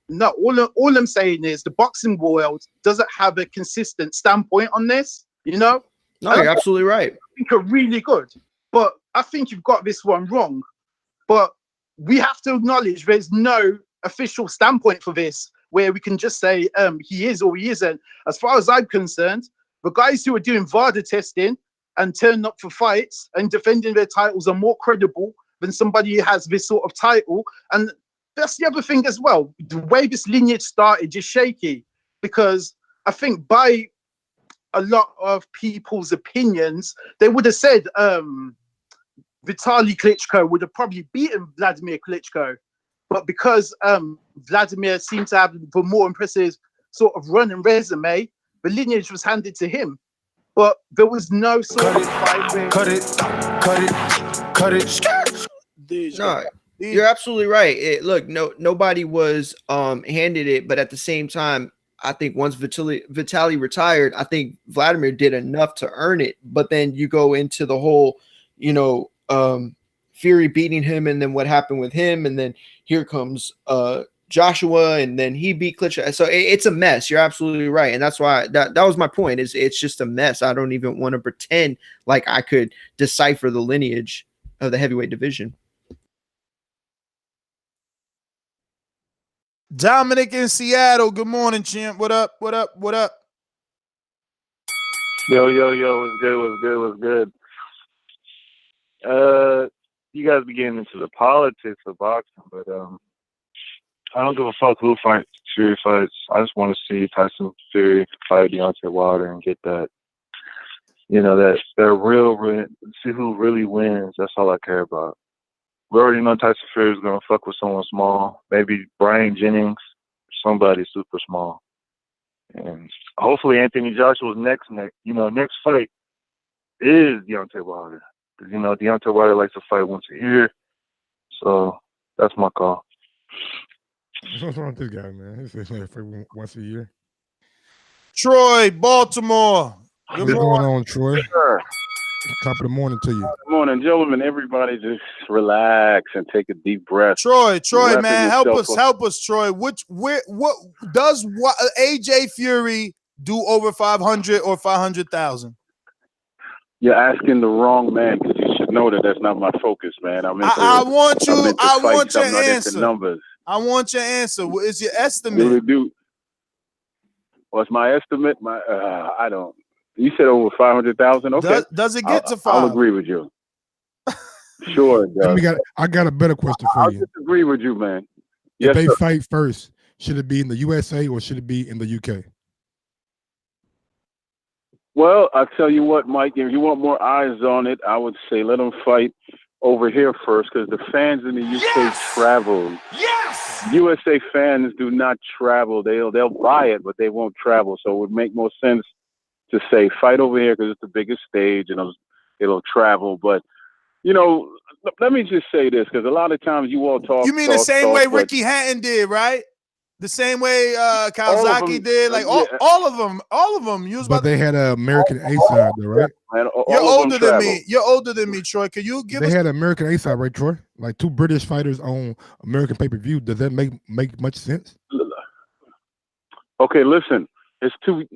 P: No, all I'm saying is the boxing world doesn't have a consistent standpoint on this. You know?
H: No, you're absolutely right.
P: I think are really good, but I think you've got this one wrong. But we have to acknowledge there's no official standpoint for this where we can just say he is or he isn't. As far as I'm concerned, The guys who are doing VADA testing and turning up for fights and defending their titles are more credible than somebody who has this sort of title. And that's the other thing as well. The way this lineage started is shaky, because I think by a lot of people's opinions, they would have said Vitaly Klitschko would have probably beaten Vladimir Klitschko. But because Vladimir seemed to have the more impressive sort of run and resume, the lineage was handed to him. But there was no sort of fight.
H: Cut it. No, you're absolutely right. Look, nobody was handed it, but at the same time, I think once Vitaly retired, I think Vladimir did enough to earn it. But then you go into the whole, Fury beating him, and then what happened with him, and then here comes Joshua, and then he beat Klitschko. So it's a mess. You're absolutely right, and that's why that was my point. It's just a mess. I don't even want to pretend like I could decipher the lineage of the heavyweight division.
G: Dominic in Seattle. Good morning, champ. What up? What up? What up?
Q: Yo, what's good? You guys be getting into the politics of boxing, but I don't give a fuck who fights Fury fights. I just want to see Tyson Fury fight Deontay Wilder and get that, that real, see who really wins. That's all I care about. We already know Tyson Fury is gonna fuck with someone small, maybe Brian Jennings, somebody super small, and hopefully Anthony Joshua's next fight is Deontay Wilder. Because, Deontay Wilder likes to fight once a year. So that's my call.
I: What's wrong with this guy, man? He's like fight once a year.
G: Troy, Baltimore.
I: What's going on, Troy?
R: Sure.
I: Top of the morning to you.
R: Good morning, gentlemen. Everybody just relax and take a deep breath.
G: Troy,
R: Wrapping
G: man, help
R: yourself
G: us, Troy. What does AJ Fury do over 500 or 500,000?
R: You're asking the wrong man, because you should know that that's not my focus, man.
G: I want your
R: answer. Numbers.
G: I want your answer. What is your estimate?
R: Really do. What's my estimate? I don't. You said over 500,000. Okay.
G: Does it get to 5?
R: I'll agree with you. Sure, it does.
I: I got a better question for you.
R: I'll disagree with you, man.
I: If
R: Yes,
I: they
R: sir.
I: fight first, should it be in the USA or should it be in the UK?
R: Well, I'll tell you what, Mike, if you want more eyes on it, I would say let them fight over here first, because the fans in the UK travel.
E: Yes!
R: USA fans do not travel. They'll buy it, but they won't travel. So it would make more sense to say fight over here because it's the biggest stage and it'll travel. But, let me just say this, because a lot of times you all talk.
G: You mean the same way Ricky Hatton did, right? The same way Kawasaki did, like all of them. You was
I: But they had an American A-side, though, right?
R: Man,
G: You're older than me. You're older than me, Troy. Can you give
I: They
G: us?
I: had an American A-side, right, Troy? Like 2 British fighters on American pay-per-view. Does that make much sense?
R: Okay, listen. It's to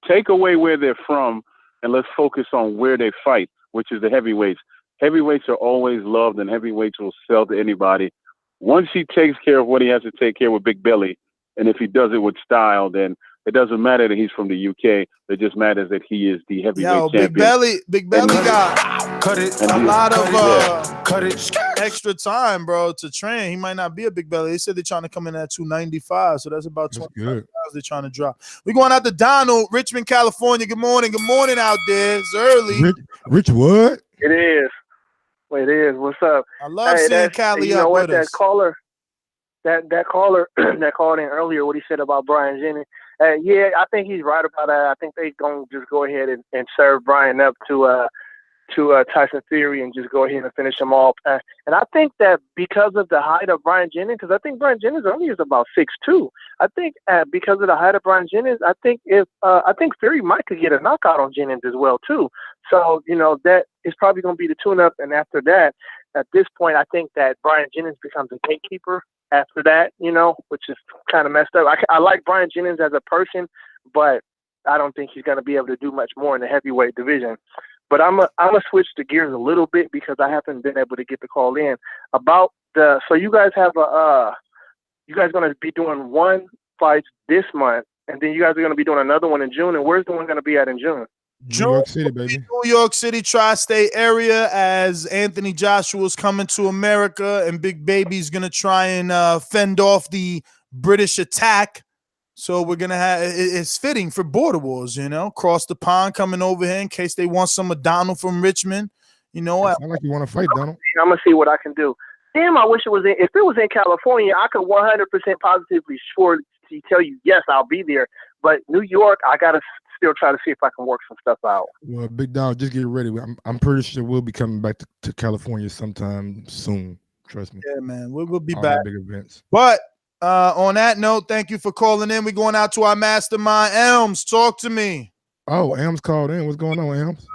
R: take away where they're from and let's focus on where they fight, which is the heavyweights. Heavyweights are always loved, and heavyweights will sell to anybody. Once he takes care of what he has to take care of with Big Belly, and if he does it with style, then it doesn't matter that he's from the UK. It just matters that he is the heavyweight champion.
G: Big Belly got a lot of extra time, bro, to train. He might not be a Big Belly. They said they're trying to come in at 295, so that's about 25 pounds they're trying to drop. We're going out to Donald, Richmond, California. Good morning out there. It's early.
I: Rich what?
S: It is. It is. What's up?
G: I love seeing Cali
S: you know
G: up
S: what,
G: with us.
S: That caller that called in earlier, what he said about Brian Jennings. Yeah, I think he's right about that. I think they're going to just go ahead and serve Brian up to Tyson Fury and just go ahead and finish him off. And I think that because of the height of Brian Jennings, because I think Brian Jennings only is about 6'2". I think because of the height of Brian Jennings, I think Fury might could get a knockout on Jennings as well too. So that is probably going to be the tune-up. And after that, at this point, I think that Brian Jennings becomes a gatekeeper after that, which is kind of messed up. I like Brian Jennings as a person, but I don't think he's going to be able to do much more in the heavyweight division. But I'm gonna switch the gears a little bit because I haven't been able to get the call in about so you guys have you guys gonna be doing one fight this month And then you guys are going to be doing another one in June. And where's the one going to be at in June?
I: New York City, baby.
G: New York City tri-state area, as Anthony Joshua's coming to America, and Big Baby's gonna try and fend off the British attack. So we're gonna have it's fitting for border wars, you know, cross the pond coming over here in case they want some of Donald from Richmond. You know,
I: I like you want to fight, Donald.
S: I'm gonna see what I can do. Damn, I wish it was if it was in California, I could 100% positively sure to tell you yes, I'll be there. But New York, I gotta still try to see if I can work some stuff out.
I: Well, Big Dog, just get ready. I'm pretty sure we'll be coming back to California sometime soon. Trust me.
G: Yeah, man, we'll be
I: All
G: back.
I: the big events.
G: But on that note, thank you for calling in. We're going out to our mastermind, Elms. Talk to me.
I: Oh, Elms called in. What's going on, Elms?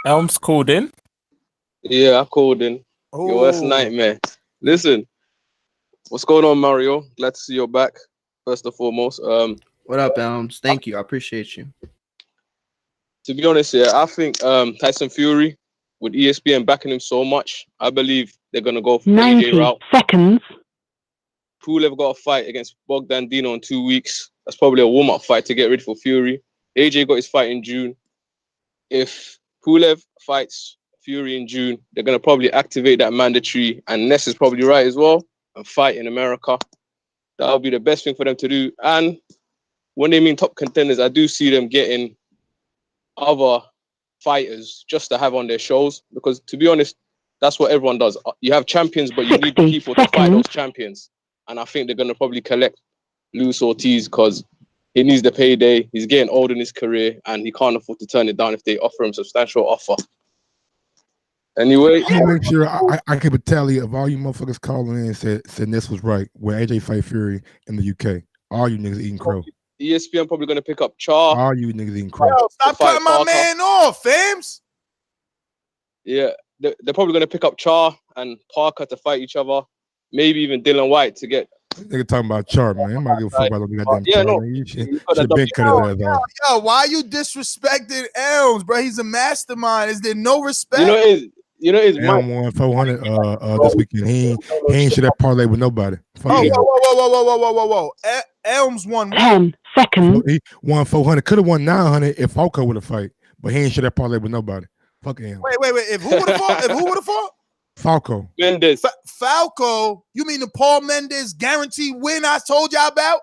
J: Elms called in.
T: Yeah, I called in. Yo, that's nightmare. Listen, what's going on, Mario? Glad to see you back. First and foremost,
H: what up, Elms? Thank you. I appreciate you.
T: To be honest, yeah, I think Tyson Fury, with ESPN backing him so much, I believe they're gonna go for the AJ route.
U: Seconds.
T: Pulev got a fight against Bogdan-Dino in 2 weeks. That's probably a warm-up fight to get ready for Fury. AJ got his fight in June. If Pulev fights Fury in June, they're gonna probably activate that mandatory, and Ness is probably right as well, and fight in America. That'll be the best thing for them to do. And when they mean top contenders, I do see them getting other fighters just to have on their shows, because to be honest, that's what everyone does. You have champions, but you need people to fight those champions. And I think they're going to probably collect Luis Ortiz because he needs the payday. He's getting old in his career and he can't afford to turn it down if they offer him substantial offer. Anyway,
I: I'll make sure I keep a tally of all you motherfuckers calling in and said this was right. Where AJ fight Fury in the UK. All you niggas eating crow.
T: ESPN probably going to pick up Char.
I: All you niggas eating crow.
G: Yo, stop cutting my man off, fams.
T: Yeah, they're probably going to pick up Char and Parker to fight each other. Maybe even Dylan White to get.
I: Nigga talking about Char, man. I'm not give a fuck about the goddamn
T: Yeah,
I: Char.
T: no.
I: Man. You should have been cut his ass off.
G: Yo, why you disrespecting Elms, bro? He's a mastermind. Is there no respect?
T: You know, it's
I: Elm won 400 this weekend. He ain't shit that parlay with nobody. Fuck him.
G: Whoa. Elms won
U: 10 seconds.
I: He won 400. Could have won 900 if Falco would have fight, but he ain't shit that parlay with nobody. Fuck him.
G: Wait. If who would have fought? If who would have fought?
I: Falco.
T: Mendes.
G: Falco. You mean the Paul Mendes guaranteed win I told y'all about?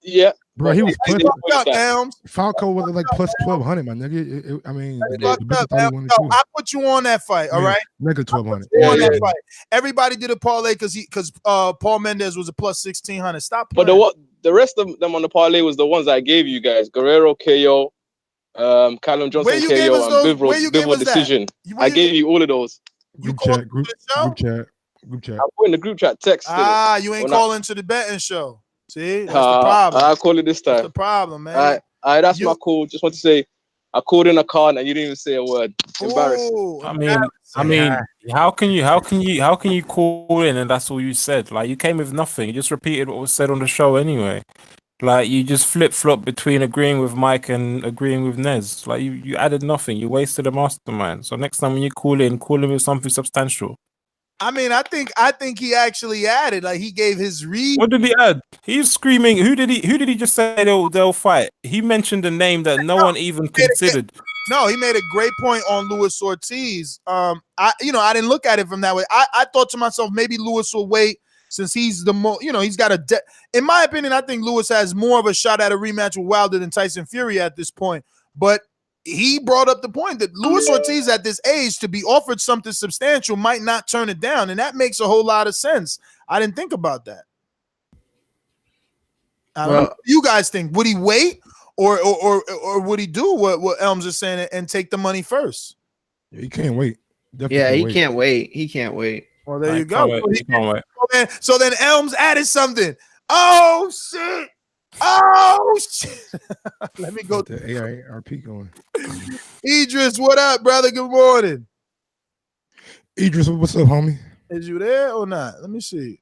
T: Yeah.
I: Bro, he was plus,
G: Elms.
I: Falco was like plus 1,200, my nigga. I mean,
G: I put you on that fight, all right?
I: Nigga, 1,200.
G: On that fight. Everybody did a parlay because Paul Mendes was a plus 1,600. Stop playing.
T: But the rest of them on the parlay was the ones I gave you guys: Guerrero KO, Callum Johnson KO, and Bivol decision. I gave you all of those.
I: Group chat.
T: I put in the group chat text.
G: You ain't calling to the betting show. See, that's the problem.
T: I call it this time.
G: That's the problem, man.
T: That's my call. Just want to say, I called in a card and you didn't even say a word. Embarrassing.
J: I mean, how can you call in and that's all you said? Like, you came with nothing. You just repeated what was said on the show anyway. Like, you just flip-flop between agreeing with Mike and agreeing with Nez. Like, you added nothing. You wasted a mastermind. So next time when you call in with something substantial.
G: I mean, I think he actually added, like, he gave his read.
J: What did he add? He's screaming. Who did he just say they'll fight? He mentioned a name that no one even considered.
G: No, he made a great point on Luis Ortiz. I didn't look at it from that way. I thought to myself, maybe Luis will wait since he's the most, he's got in my opinion, I think Luis has more of a shot at a rematch with Wilder than Tyson Fury at this point. But he brought up the point that Luis Ortiz at this age, to be offered something substantial, might not turn it down. And that makes a whole lot of sense. I didn't think about that. What do you guys think? Would he wait or would he do what Elms is saying and take the money first?
I: He can't wait.
H: He can't wait. He can't wait.
G: Well, there you go. So then Elms added something. Oh, shit. Let me go.
I: The AIRP going.
G: Idris, what up, brother? Good morning.
I: Idris, what's up, homie?
G: Is you there or not? Let me see.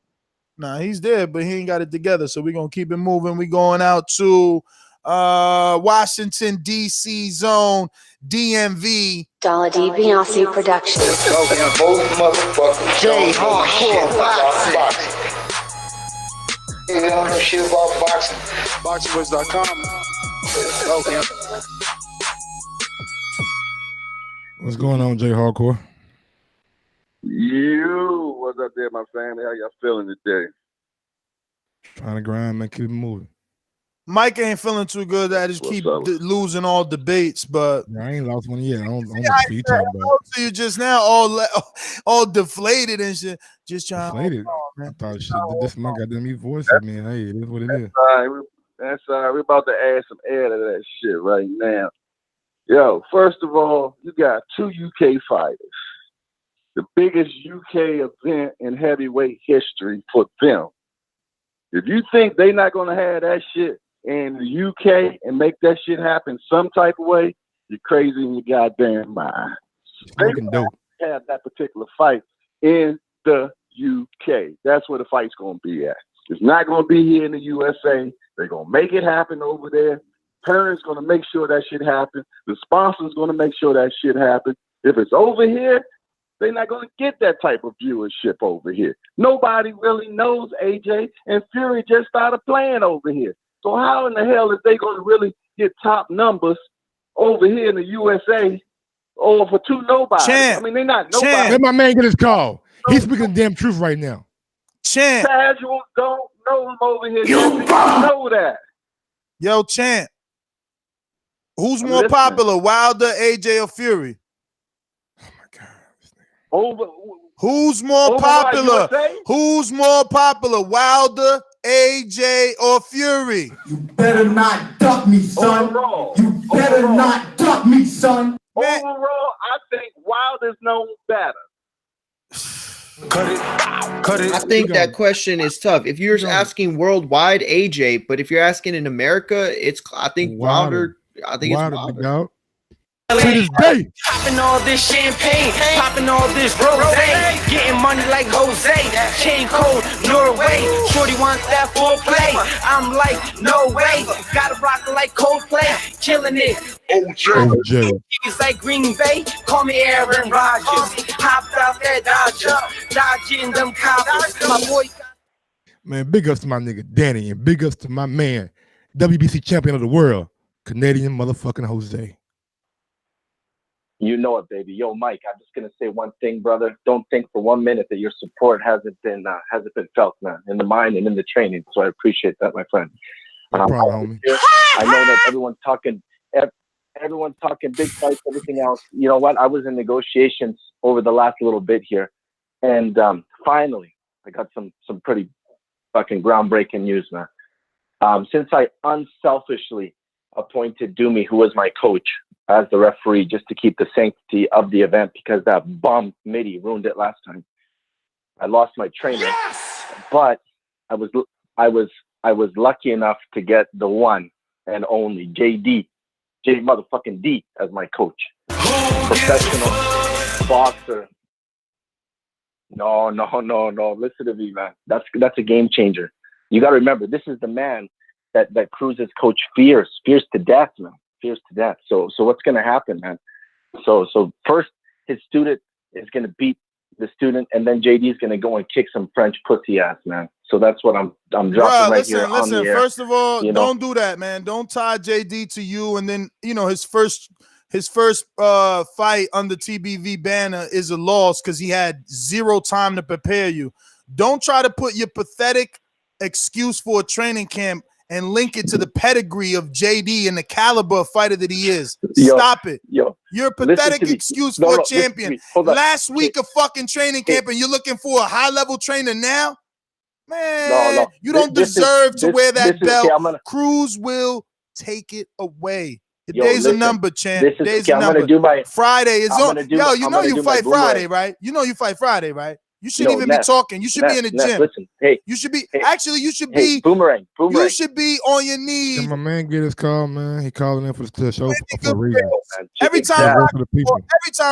G: Nah, he's there, but he ain't got it together. So we're gonna keep it moving. We going out to Washington, DC zone, DMV.
V: Dollar DiBiase Productions.
E: J Hardcore Boxing.
P: You don't know shit about boxing. ThaBoxingvoice.com. Okay.
I: What's going on, Jay Hardcore?
B: You, what's up there, my family? How y'all feeling today?
I: Trying to grind, man. Keep it moving.
G: Mike ain't feeling too good. I just keep losing all debates, but
I: yeah, I ain't lost one yet. I don't know what you talking about.
G: So you just now all deflated and shit. Just trying.
I: Deflated. I thought shit. This my goddamn me voice. I mean, hey, it is what it is.
B: That's all right. We're about to add some air to that shit right now. Yo, first of all, you got 2 UK fighters. The biggest UK event in heavyweight history for them. If you think they're not going to have that shit in the UK and make that shit happen some type of way, you're crazy in your goddamn mind. They have that particular fight in the UK. That's where the fight's going to be at. It's not going to be here in the USA. They're going to make it happen over there. Parents going to make sure that shit happen. The sponsor's going to make sure that shit happen. If it's over here, they're not going to get that type of viewership over here. Nobody really knows AJ, and Fury just started playing over here. So how in the hell is they going to really get top numbers over here in the USA or for 2 nobodies? I mean, they're not nobody.
I: Let my man get his call. He's speaking the damn truth right now.
G: Champ.
B: Casuals don't know him over here. You know that.
G: Yo, Champ. Who's more popular, Wilder, AJ, or Fury? Who's more popular? Who's more popular, Wilder, AJ, or Fury?
U: You better not duck me, son.
B: Overall,
U: you better not duck me, son.
B: Overall, I think Wilder's known better.
H: I think that question is tough. If you're asking worldwide, AJ, but if you're asking in America, I think Wilder. I think it's Wilder.
I: To this day.
W: Popping all this champagne, popping all this rosé, getting money like Jose, chain code, Norway. Shorty wants that foreplay. I'm like, no way. Gotta rock it like Coldplay, killing it. OJ. It's like Green Bay, call me Aaron Rodgers. Hopped out that Dodger, dodging them coppers. My boy.
I: Man, big ups to my nigga Danny, and big ups to my man, WBC champion of the world, Canadian motherfucking Jose.
X: You know it, baby. Yo, Mike, I'm just gonna say one thing, brother. Don't think for 1 minute that your support hasn't been felt, man, in the mind and in the training. So I appreciate that, my friend. I know that everyone's talking big fights, everything else. You know what? I was in negotiations over the last little bit here, and finally, I got some pretty fucking groundbreaking news, man. Since I unselfishly appointed Doomy, who was my coach, as the referee, just to keep the sanctity of the event, because that bum Mitty ruined it last time. I lost my trainer, but I was lucky enough to get the one and only J motherfucking D as my coach. Professional boxer. No. Listen to me, man. That's a game changer. You got to remember, this is the man that Cruz's coach fears to death, man. Fears to death. So what's going to happen, man? So first his student is going to beat the student, and then JD is going to go and kick some French pussy ass, man. So that's what I'm dropping here on the air.
G: First of all, don't do that, man. Don't tie JD to you, and then his first fight under TBV banner is a loss because he had 0 time to prepare you. Don't try to put your pathetic excuse for a training camp and link it to the pedigree of JD and the caliber of fighter that he is. Stop it. You're a pathetic excuse for a champion. Last week of fucking training camp, and you're looking for a high-level trainer now? Man, you don't deserve to wear that belt. Cruz will take it away. Your days are numbered, champ. Days are numbered. Friday is on. Yo, you know you fight Friday, right? You know you fight Friday, right? You shouldn't even be talking. You should be in the gym.
X: Listen,
G: you should be you should be
X: boomerang.
G: You should be on your knees.
I: Can my man get his call, man? He calling in for the show for a reason.
G: Every time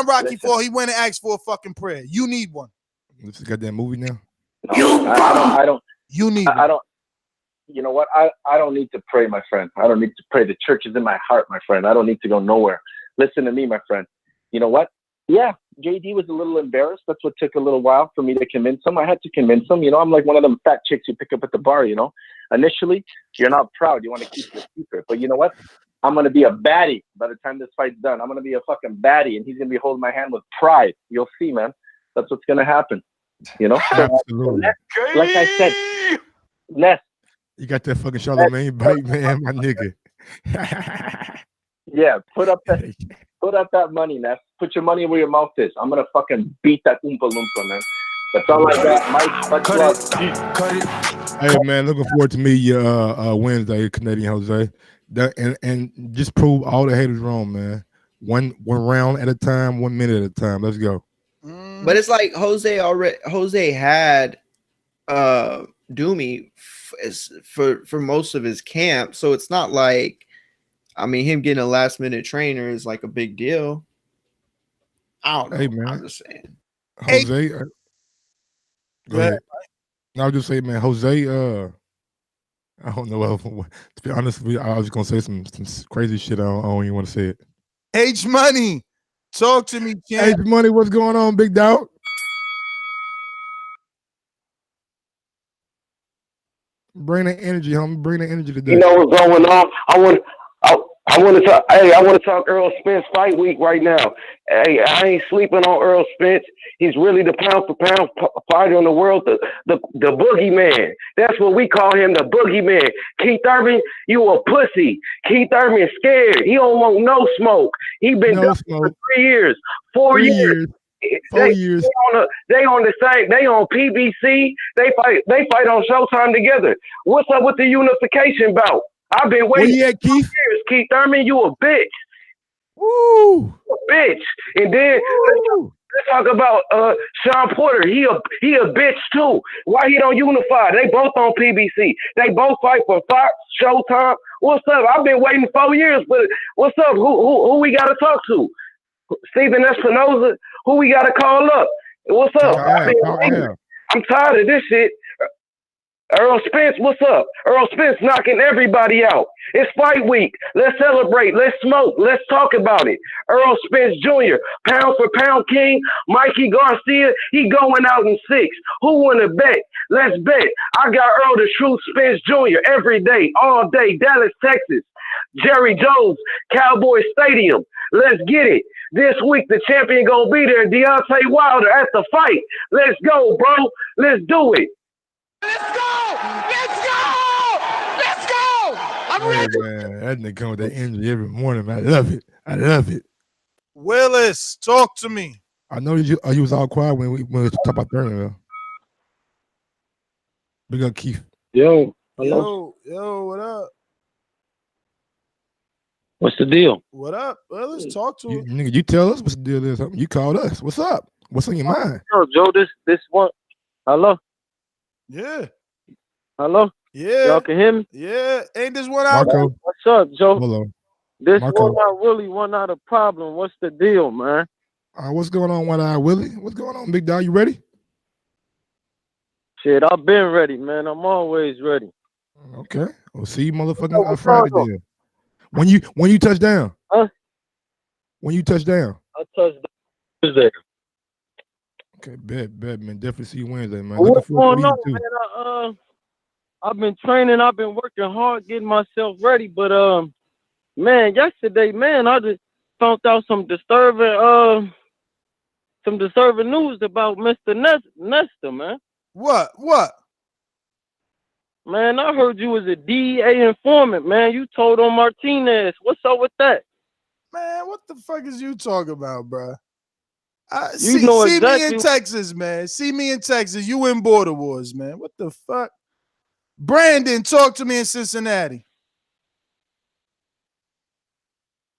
G: Rocky fought, he went and asked for a fucking prayer. You need one.
I: This got that movie now.
X: I don't.
G: You need.
X: I don't. You know what? I don't need to pray, my friend. I don't need to pray. The church is in my heart, my friend. I don't need to go nowhere. Listen to me, my friend. You know what? Yeah, JD was a little embarrassed. That's what took a little while for me to convince him. I had to convince him. You know, I'm like one of them fat chicks you pick up at the bar, you know. Initially, you're not proud. You want to keep your secret. But you know what? I'm going to be a baddie by the time this fight's done. I'm going to be a fucking baddie, and he's going to be holding my hand with pride. You'll see, man. That's what's going to happen. You know?
I: Absolutely.
X: Like I said, Ness.
I: You got that fucking Charlemagne bite, man, my nigga.
X: Yeah, put up that money, Ness. Put your money where your mouth is. I'm going to fucking beat that Oompa Loompa, man. That's all I got. Mike, much love.
I: Hey, man, looking forward to meet you Wednesday, Canadian Jose. And just prove all the haters wrong, man. One round at a time, 1 minute at a time. Let's go.
H: But it's like Jose had Doomy for most of his camp, so it's not like, I mean, him getting a last minute trainer is like a big deal. I don't know.
I: Hey, man.
H: I'm just saying.
I: Jose, go ahead. No, I'll just say, man, Jose, I don't know. To be honest with you, I was gonna say some crazy shit. I don't even want to say it.
G: H Money, talk to me,
I: H Money, what's going on, big dog? Bring the energy, homie. Bring the energy today.
A: You know what's going on? I want to talk. Hey, I want to talk Earl Spence fight week right now. Hey, I ain't sleeping on Earl Spence. He's really the pound for pound fighter in the world, the boogeyman. That's what we call him, the boogeyman. Keith Urban, you a pussy. Keith Urban scared. He don't want no smoke. He been done for 3 years, 4 years.
I: 4 years.
A: They on the same. They on PBC. They fight on Showtime together. What's up with the unification bout? I've been waiting
I: for
A: years. Keith Thurman, you a bitch.
I: Woo!
A: A bitch. And then let's talk about Sean Porter. He a bitch too. Why he don't unify? They both on PBC. They both fight for Fox, Showtime. What's up? I've been waiting 4 years, but what's up? Who we got to talk to? Stephen Espinoza. Who we got to call up? What's up? I'm tired of this shit. Earl Spence, what's up? Earl Spence knocking everybody out. It's fight week. Let's celebrate. Let's smoke. Let's talk about it. Earl Spence Jr., pound for pound king. Mikey Garcia, he going out in 6. Who want to bet? Let's bet. I got Earl the Truth Spence Jr. every day, all day. Dallas, Texas. Jerry Jones, Cowboy Stadium. Let's get it. This week, the champion gonna be there. Deontay Wilder at the fight. Let's go, bro. Let's do it.
E: Let's go! I'm ready.
I: Man, that nigga come with that energy every morning, man. I love it. I love it.
G: Willis, talk to me.
I: I know you was all quiet when we talked about Thurman. Big up Keith.
C: Yo,
G: hello. Yo, what up?
C: What's the deal?
G: What up? Well, let's talk to him.
I: Nigga, you tell us what's the deal is. You called us. What's up? What's on your mind?
C: Yo, Joe, this one. Hello?
G: Yeah.
C: Hello?
G: Yeah.
C: Y'all can hear me?
G: Yeah. Ain't this one out?
I: Marco.
C: What's up, Joe?
I: Hello.
C: This
I: Marco.
C: one not really one not a problem. What's the deal, man?
I: What's going on, One Eye Willie? What's going on, Big Dog? You ready?
C: Shit, I've been ready, man. I'm always ready.
I: Okay. We'll see you motherfucking Friday then. When you touch down?
C: Huh?
I: When you touch down?
C: I touched Tuesday.
I: Okay, bet, man. Definitely see you Wednesday, man.
C: What's going on,
I: too.
C: man? I've been training. I've been working hard, getting myself ready. But man, yesterday, man, I just found out some disturbing news about Mr. Nestor, man.
G: What?
C: Man, I heard you was a DEA informant, man. You told on Martinez. What's up with that?
G: Man, what the fuck is you talking about, bro?
C: You know
G: see
C: exactly.
G: me in Texas, man. See me in Texas. You in border wars, man. What the fuck? Brandon, talk to me in Cincinnati.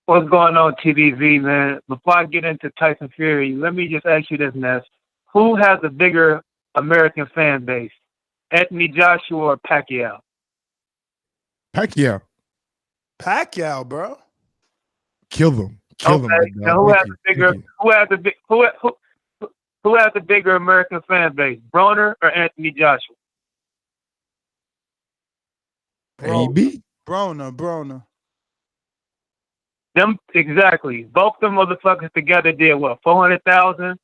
F: What's going on, TBV, man? Before I get into Tyson Fury, let me just ask you this, Ness. Who has a bigger American fan base, Anthony Joshua or Pacquiao?
I: Pacquiao,
G: bro.
I: Kill them.
F: Okay. Now who has the bigger American fan base, Broner or Anthony Joshua?
I: AB.
G: Broner.
F: Them exactly. Both them motherfuckers together did what, 400,000?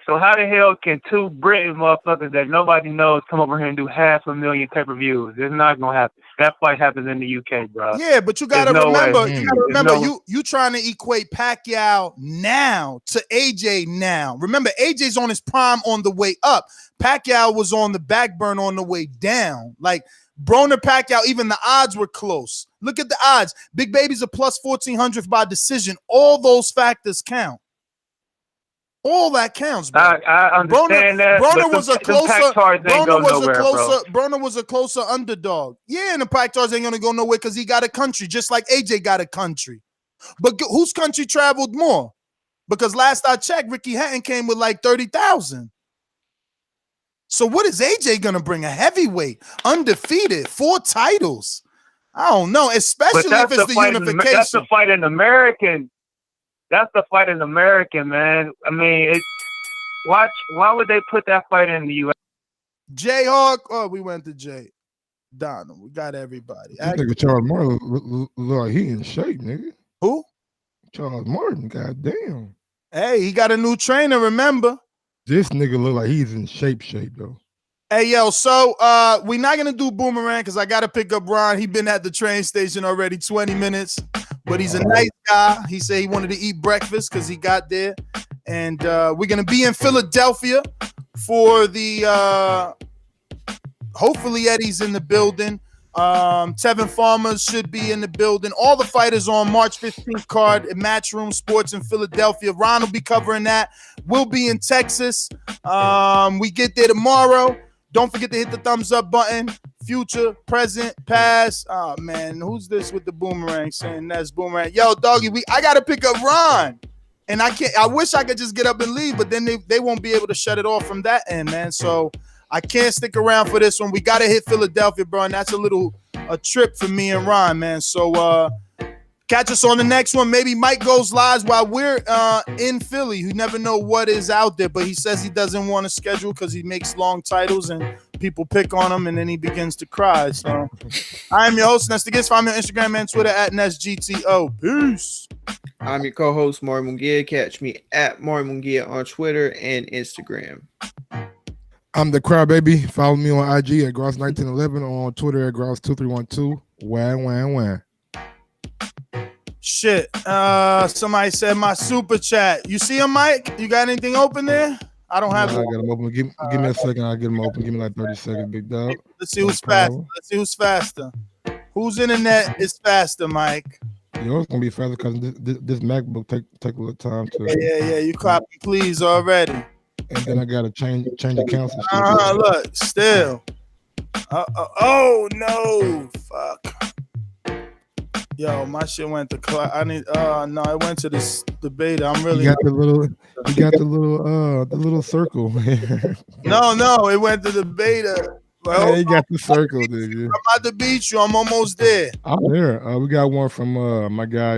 F: So how the hell can two Britain motherfuckers that nobody knows come over here and do 500,000 pay-per-views? It's not gonna happen. That fight happens in the UK, bro.
G: Yeah, but you gotta
F: There's no
G: remember,
F: way.
G: you trying to equate Pacquiao now to AJ now. Remember, AJ's on his prime on the way up. Pacquiao was on the back burner on the way down. Like Broner Pacquiao, even the odds were close. Look at the odds. Big Baby's a plus 1,400 by decision. All those factors count. All that counts, bro.
F: I understand that.
G: Broner was a closer.
F: Broner
G: was a closer underdog. Yeah, and the Pactars ain't gonna go nowhere because he got a country, just like AJ got a country. But whose country traveled more? Because last I checked, Ricky Hatton came with like 30,000. So what is AJ gonna bring? A heavyweight, undefeated, 4 titles. I don't know, especially if it's the unification.
F: That's the fight in American. That's the fight in American, man. I mean, why would they put that fight in the U.S.?
G: Jayhawk. Oh, we went to Jay. Donald. We got everybody.
I: I think Charles Martin look like he in shape, nigga.
G: Who?
I: Charles Martin. Goddamn.
G: Hey, he got a new trainer. Remember?
I: This nigga look like he's in shape though.
G: Hey, yo, so we're not going to do Boomerang because I got to pick up Ron. He been at the train station already 20 minutes, but he's a nice guy. He said he wanted to eat breakfast because he got there. And we're going to be in Philadelphia for the hopefully Eddie's in the building. Tevin Farmers should be in the building. All the fighters on March 15th card at Matchroom Sports in Philadelphia. Ron will be covering that. We'll be in Texas. We get there tomorrow. Don't forget to hit the thumbs up button. Future, present, past. Oh man, who's this with the boomerang saying that's boomerang? Yo, doggy, I gotta pick up Ron. And I can't. I wish I could just get up and leave, but then they won't be able to shut it off from that end, man. So I can't stick around for this one. We gotta hit Philadelphia, bro, and that's a trip for me and Ron, man. So catch us on the next one. Maybe Mike goes live while we're in Philly. You never know what is out there, but he says he doesn't want to schedule because he makes long titles and people pick on him, and then he begins to cry. So I am your host, Nesta Gitz. Find me on Instagram and Twitter at NestGTO. Peace.
H: I'm your co-host, Maury Mungia. Catch me at Maury Mungia on Twitter and Instagram.
I: I'm the Cry Baby. Follow me on IG at Gross1911 or on Twitter at Gross2312. Wah.
G: Shit. Somebody said my super chat. You see him, Mike? You got anything open there? I don't have.
I: I got them open. Give me a second. I'll get them open. Give me like 30 seconds, big dog.
G: Let's see who's faster. Let's see who's faster. Whose internet is faster, Mike?
I: Yours gonna be faster because this MacBook take a little time to.
G: Yeah. You copy, please already.
I: And then I gotta change accounts.
G: Look, still. Oh no, fuck. Yo, my shit went to class. No, it went to this debate. I'm really.
I: You got the little circle.
G: No, it went to the beta. Well,
I: yeah, you got the circle, did you?
G: I'm about to beat you. I'm almost there.
I: I'm there. We got one from my guy.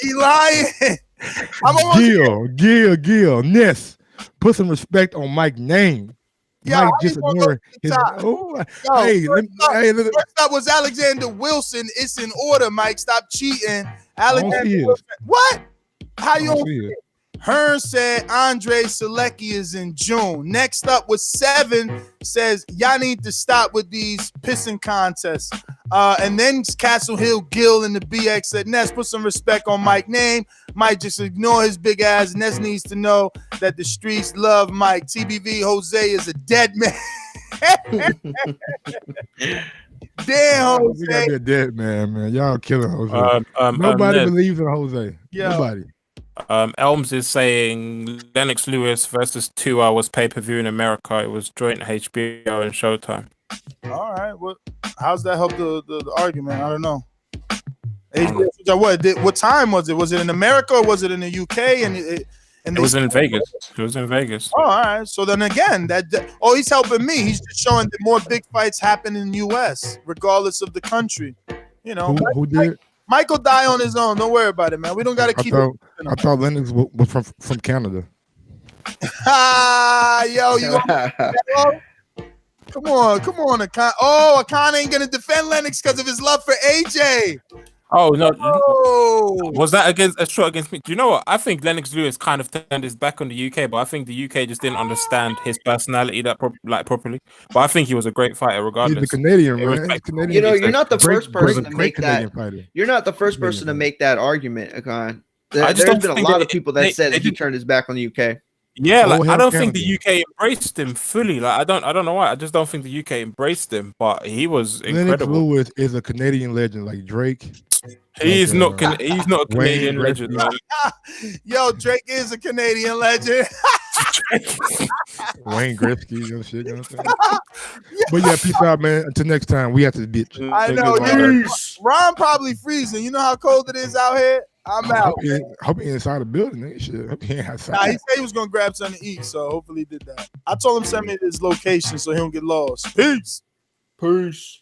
G: He lying. I'm almost
I: Gil, Ness. Put some respect on Mike's name.
G: Yeah,
I: Mike just ignored his.
G: First up was Alexander Wilson. It's in order, Mike. Stop cheating. Alexander Wilson. What? How you don't see it? Hearn said Andre Selecki is in June. Next up was 7 says y'all need to stop with these pissing contests. And then Castle Hill Gill and the BX said Ness, put some respect on Mike's name. Mike just ignore his big ass. Ness needs to know that the streets love Mike. TBV Jose is a dead man. Damn, Jose.
I: We gotta be a dead man. Y'all killing Jose. Nobody believes in Jose.
G: Yeah.
I: Nobody.
J: Elms is saying Lennox Lewis versus 2 hours pay-per-view in America. It was joint HBO and Showtime.
G: All right. How's that help the argument? I don't know. What time was it? Was it in America or was it in the UK? And
J: it was in Vegas. It was in Vegas.
G: Oh, all right. So then again, he's helping me. He's just showing that more big fights happen in the US, regardless of the country. You know,
I: who did?
G: Michael die on his own. Don't worry about it, man. We don't got to keep.
I: I thought Lennox was from Canada.
G: Yo, you. Come on, Akon. Oh, Akon ain't gonna defend Lennox because of his love for AJ.
J: Oh no!
G: Oh,
J: Was that against a shot against me? Do you know what? I think Lennox Lewis kind of turned his back on the UK, but I think the UK just didn't understand his personality properly. But I think he was a great fighter,
I: He's a
J: regardless.
I: Canadian, man.
J: Irrespective of
I: Canadian.
H: You know,
J: what he
H: you're
J: said.
H: not the
I: Great,
H: first person
I: great,
H: to
I: great
H: make
I: Canadian
H: that.
I: fighter.
H: You're not the first
I: Canadian
H: person to
I: fighter.
H: make that argument, Akon.
J: I just
H: There's
J: don't
H: been a
J: think
H: lot
J: they-
H: of people that
J: they-
H: said
J: they
H: that he
J: didn't-
H: turned his back on the UK.
J: Yeah,
I: Oh,
J: like I
I: hell,
J: don't think
I: Canada.
J: the UK embraced him fully. Like I don't know why. I just don't think the UK embraced him, but he was
I: Lennox
J: incredible.
I: Lewis is a Canadian legend, like Drake.
J: He's
I: like,
J: not. He's not a
I: Wayne
J: Canadian legend,
I: Gretzky.
J: man.
G: Yo, Drake is a Canadian legend.
I: Wayne Gretzky, shit, you know what I'm saying? But yeah, peace out, man. Until next time, we have to bitch.
G: I know. Ron probably freezing. You know how cold it is out here? I'm out.
I: Hope he inside the building, nigga. Shit. Hope he ain't outside.
G: Nah, he said he was gonna grab something to eat, so hopefully he did that. I told him send me his location so he don't get lost. Peace.
J: Peace.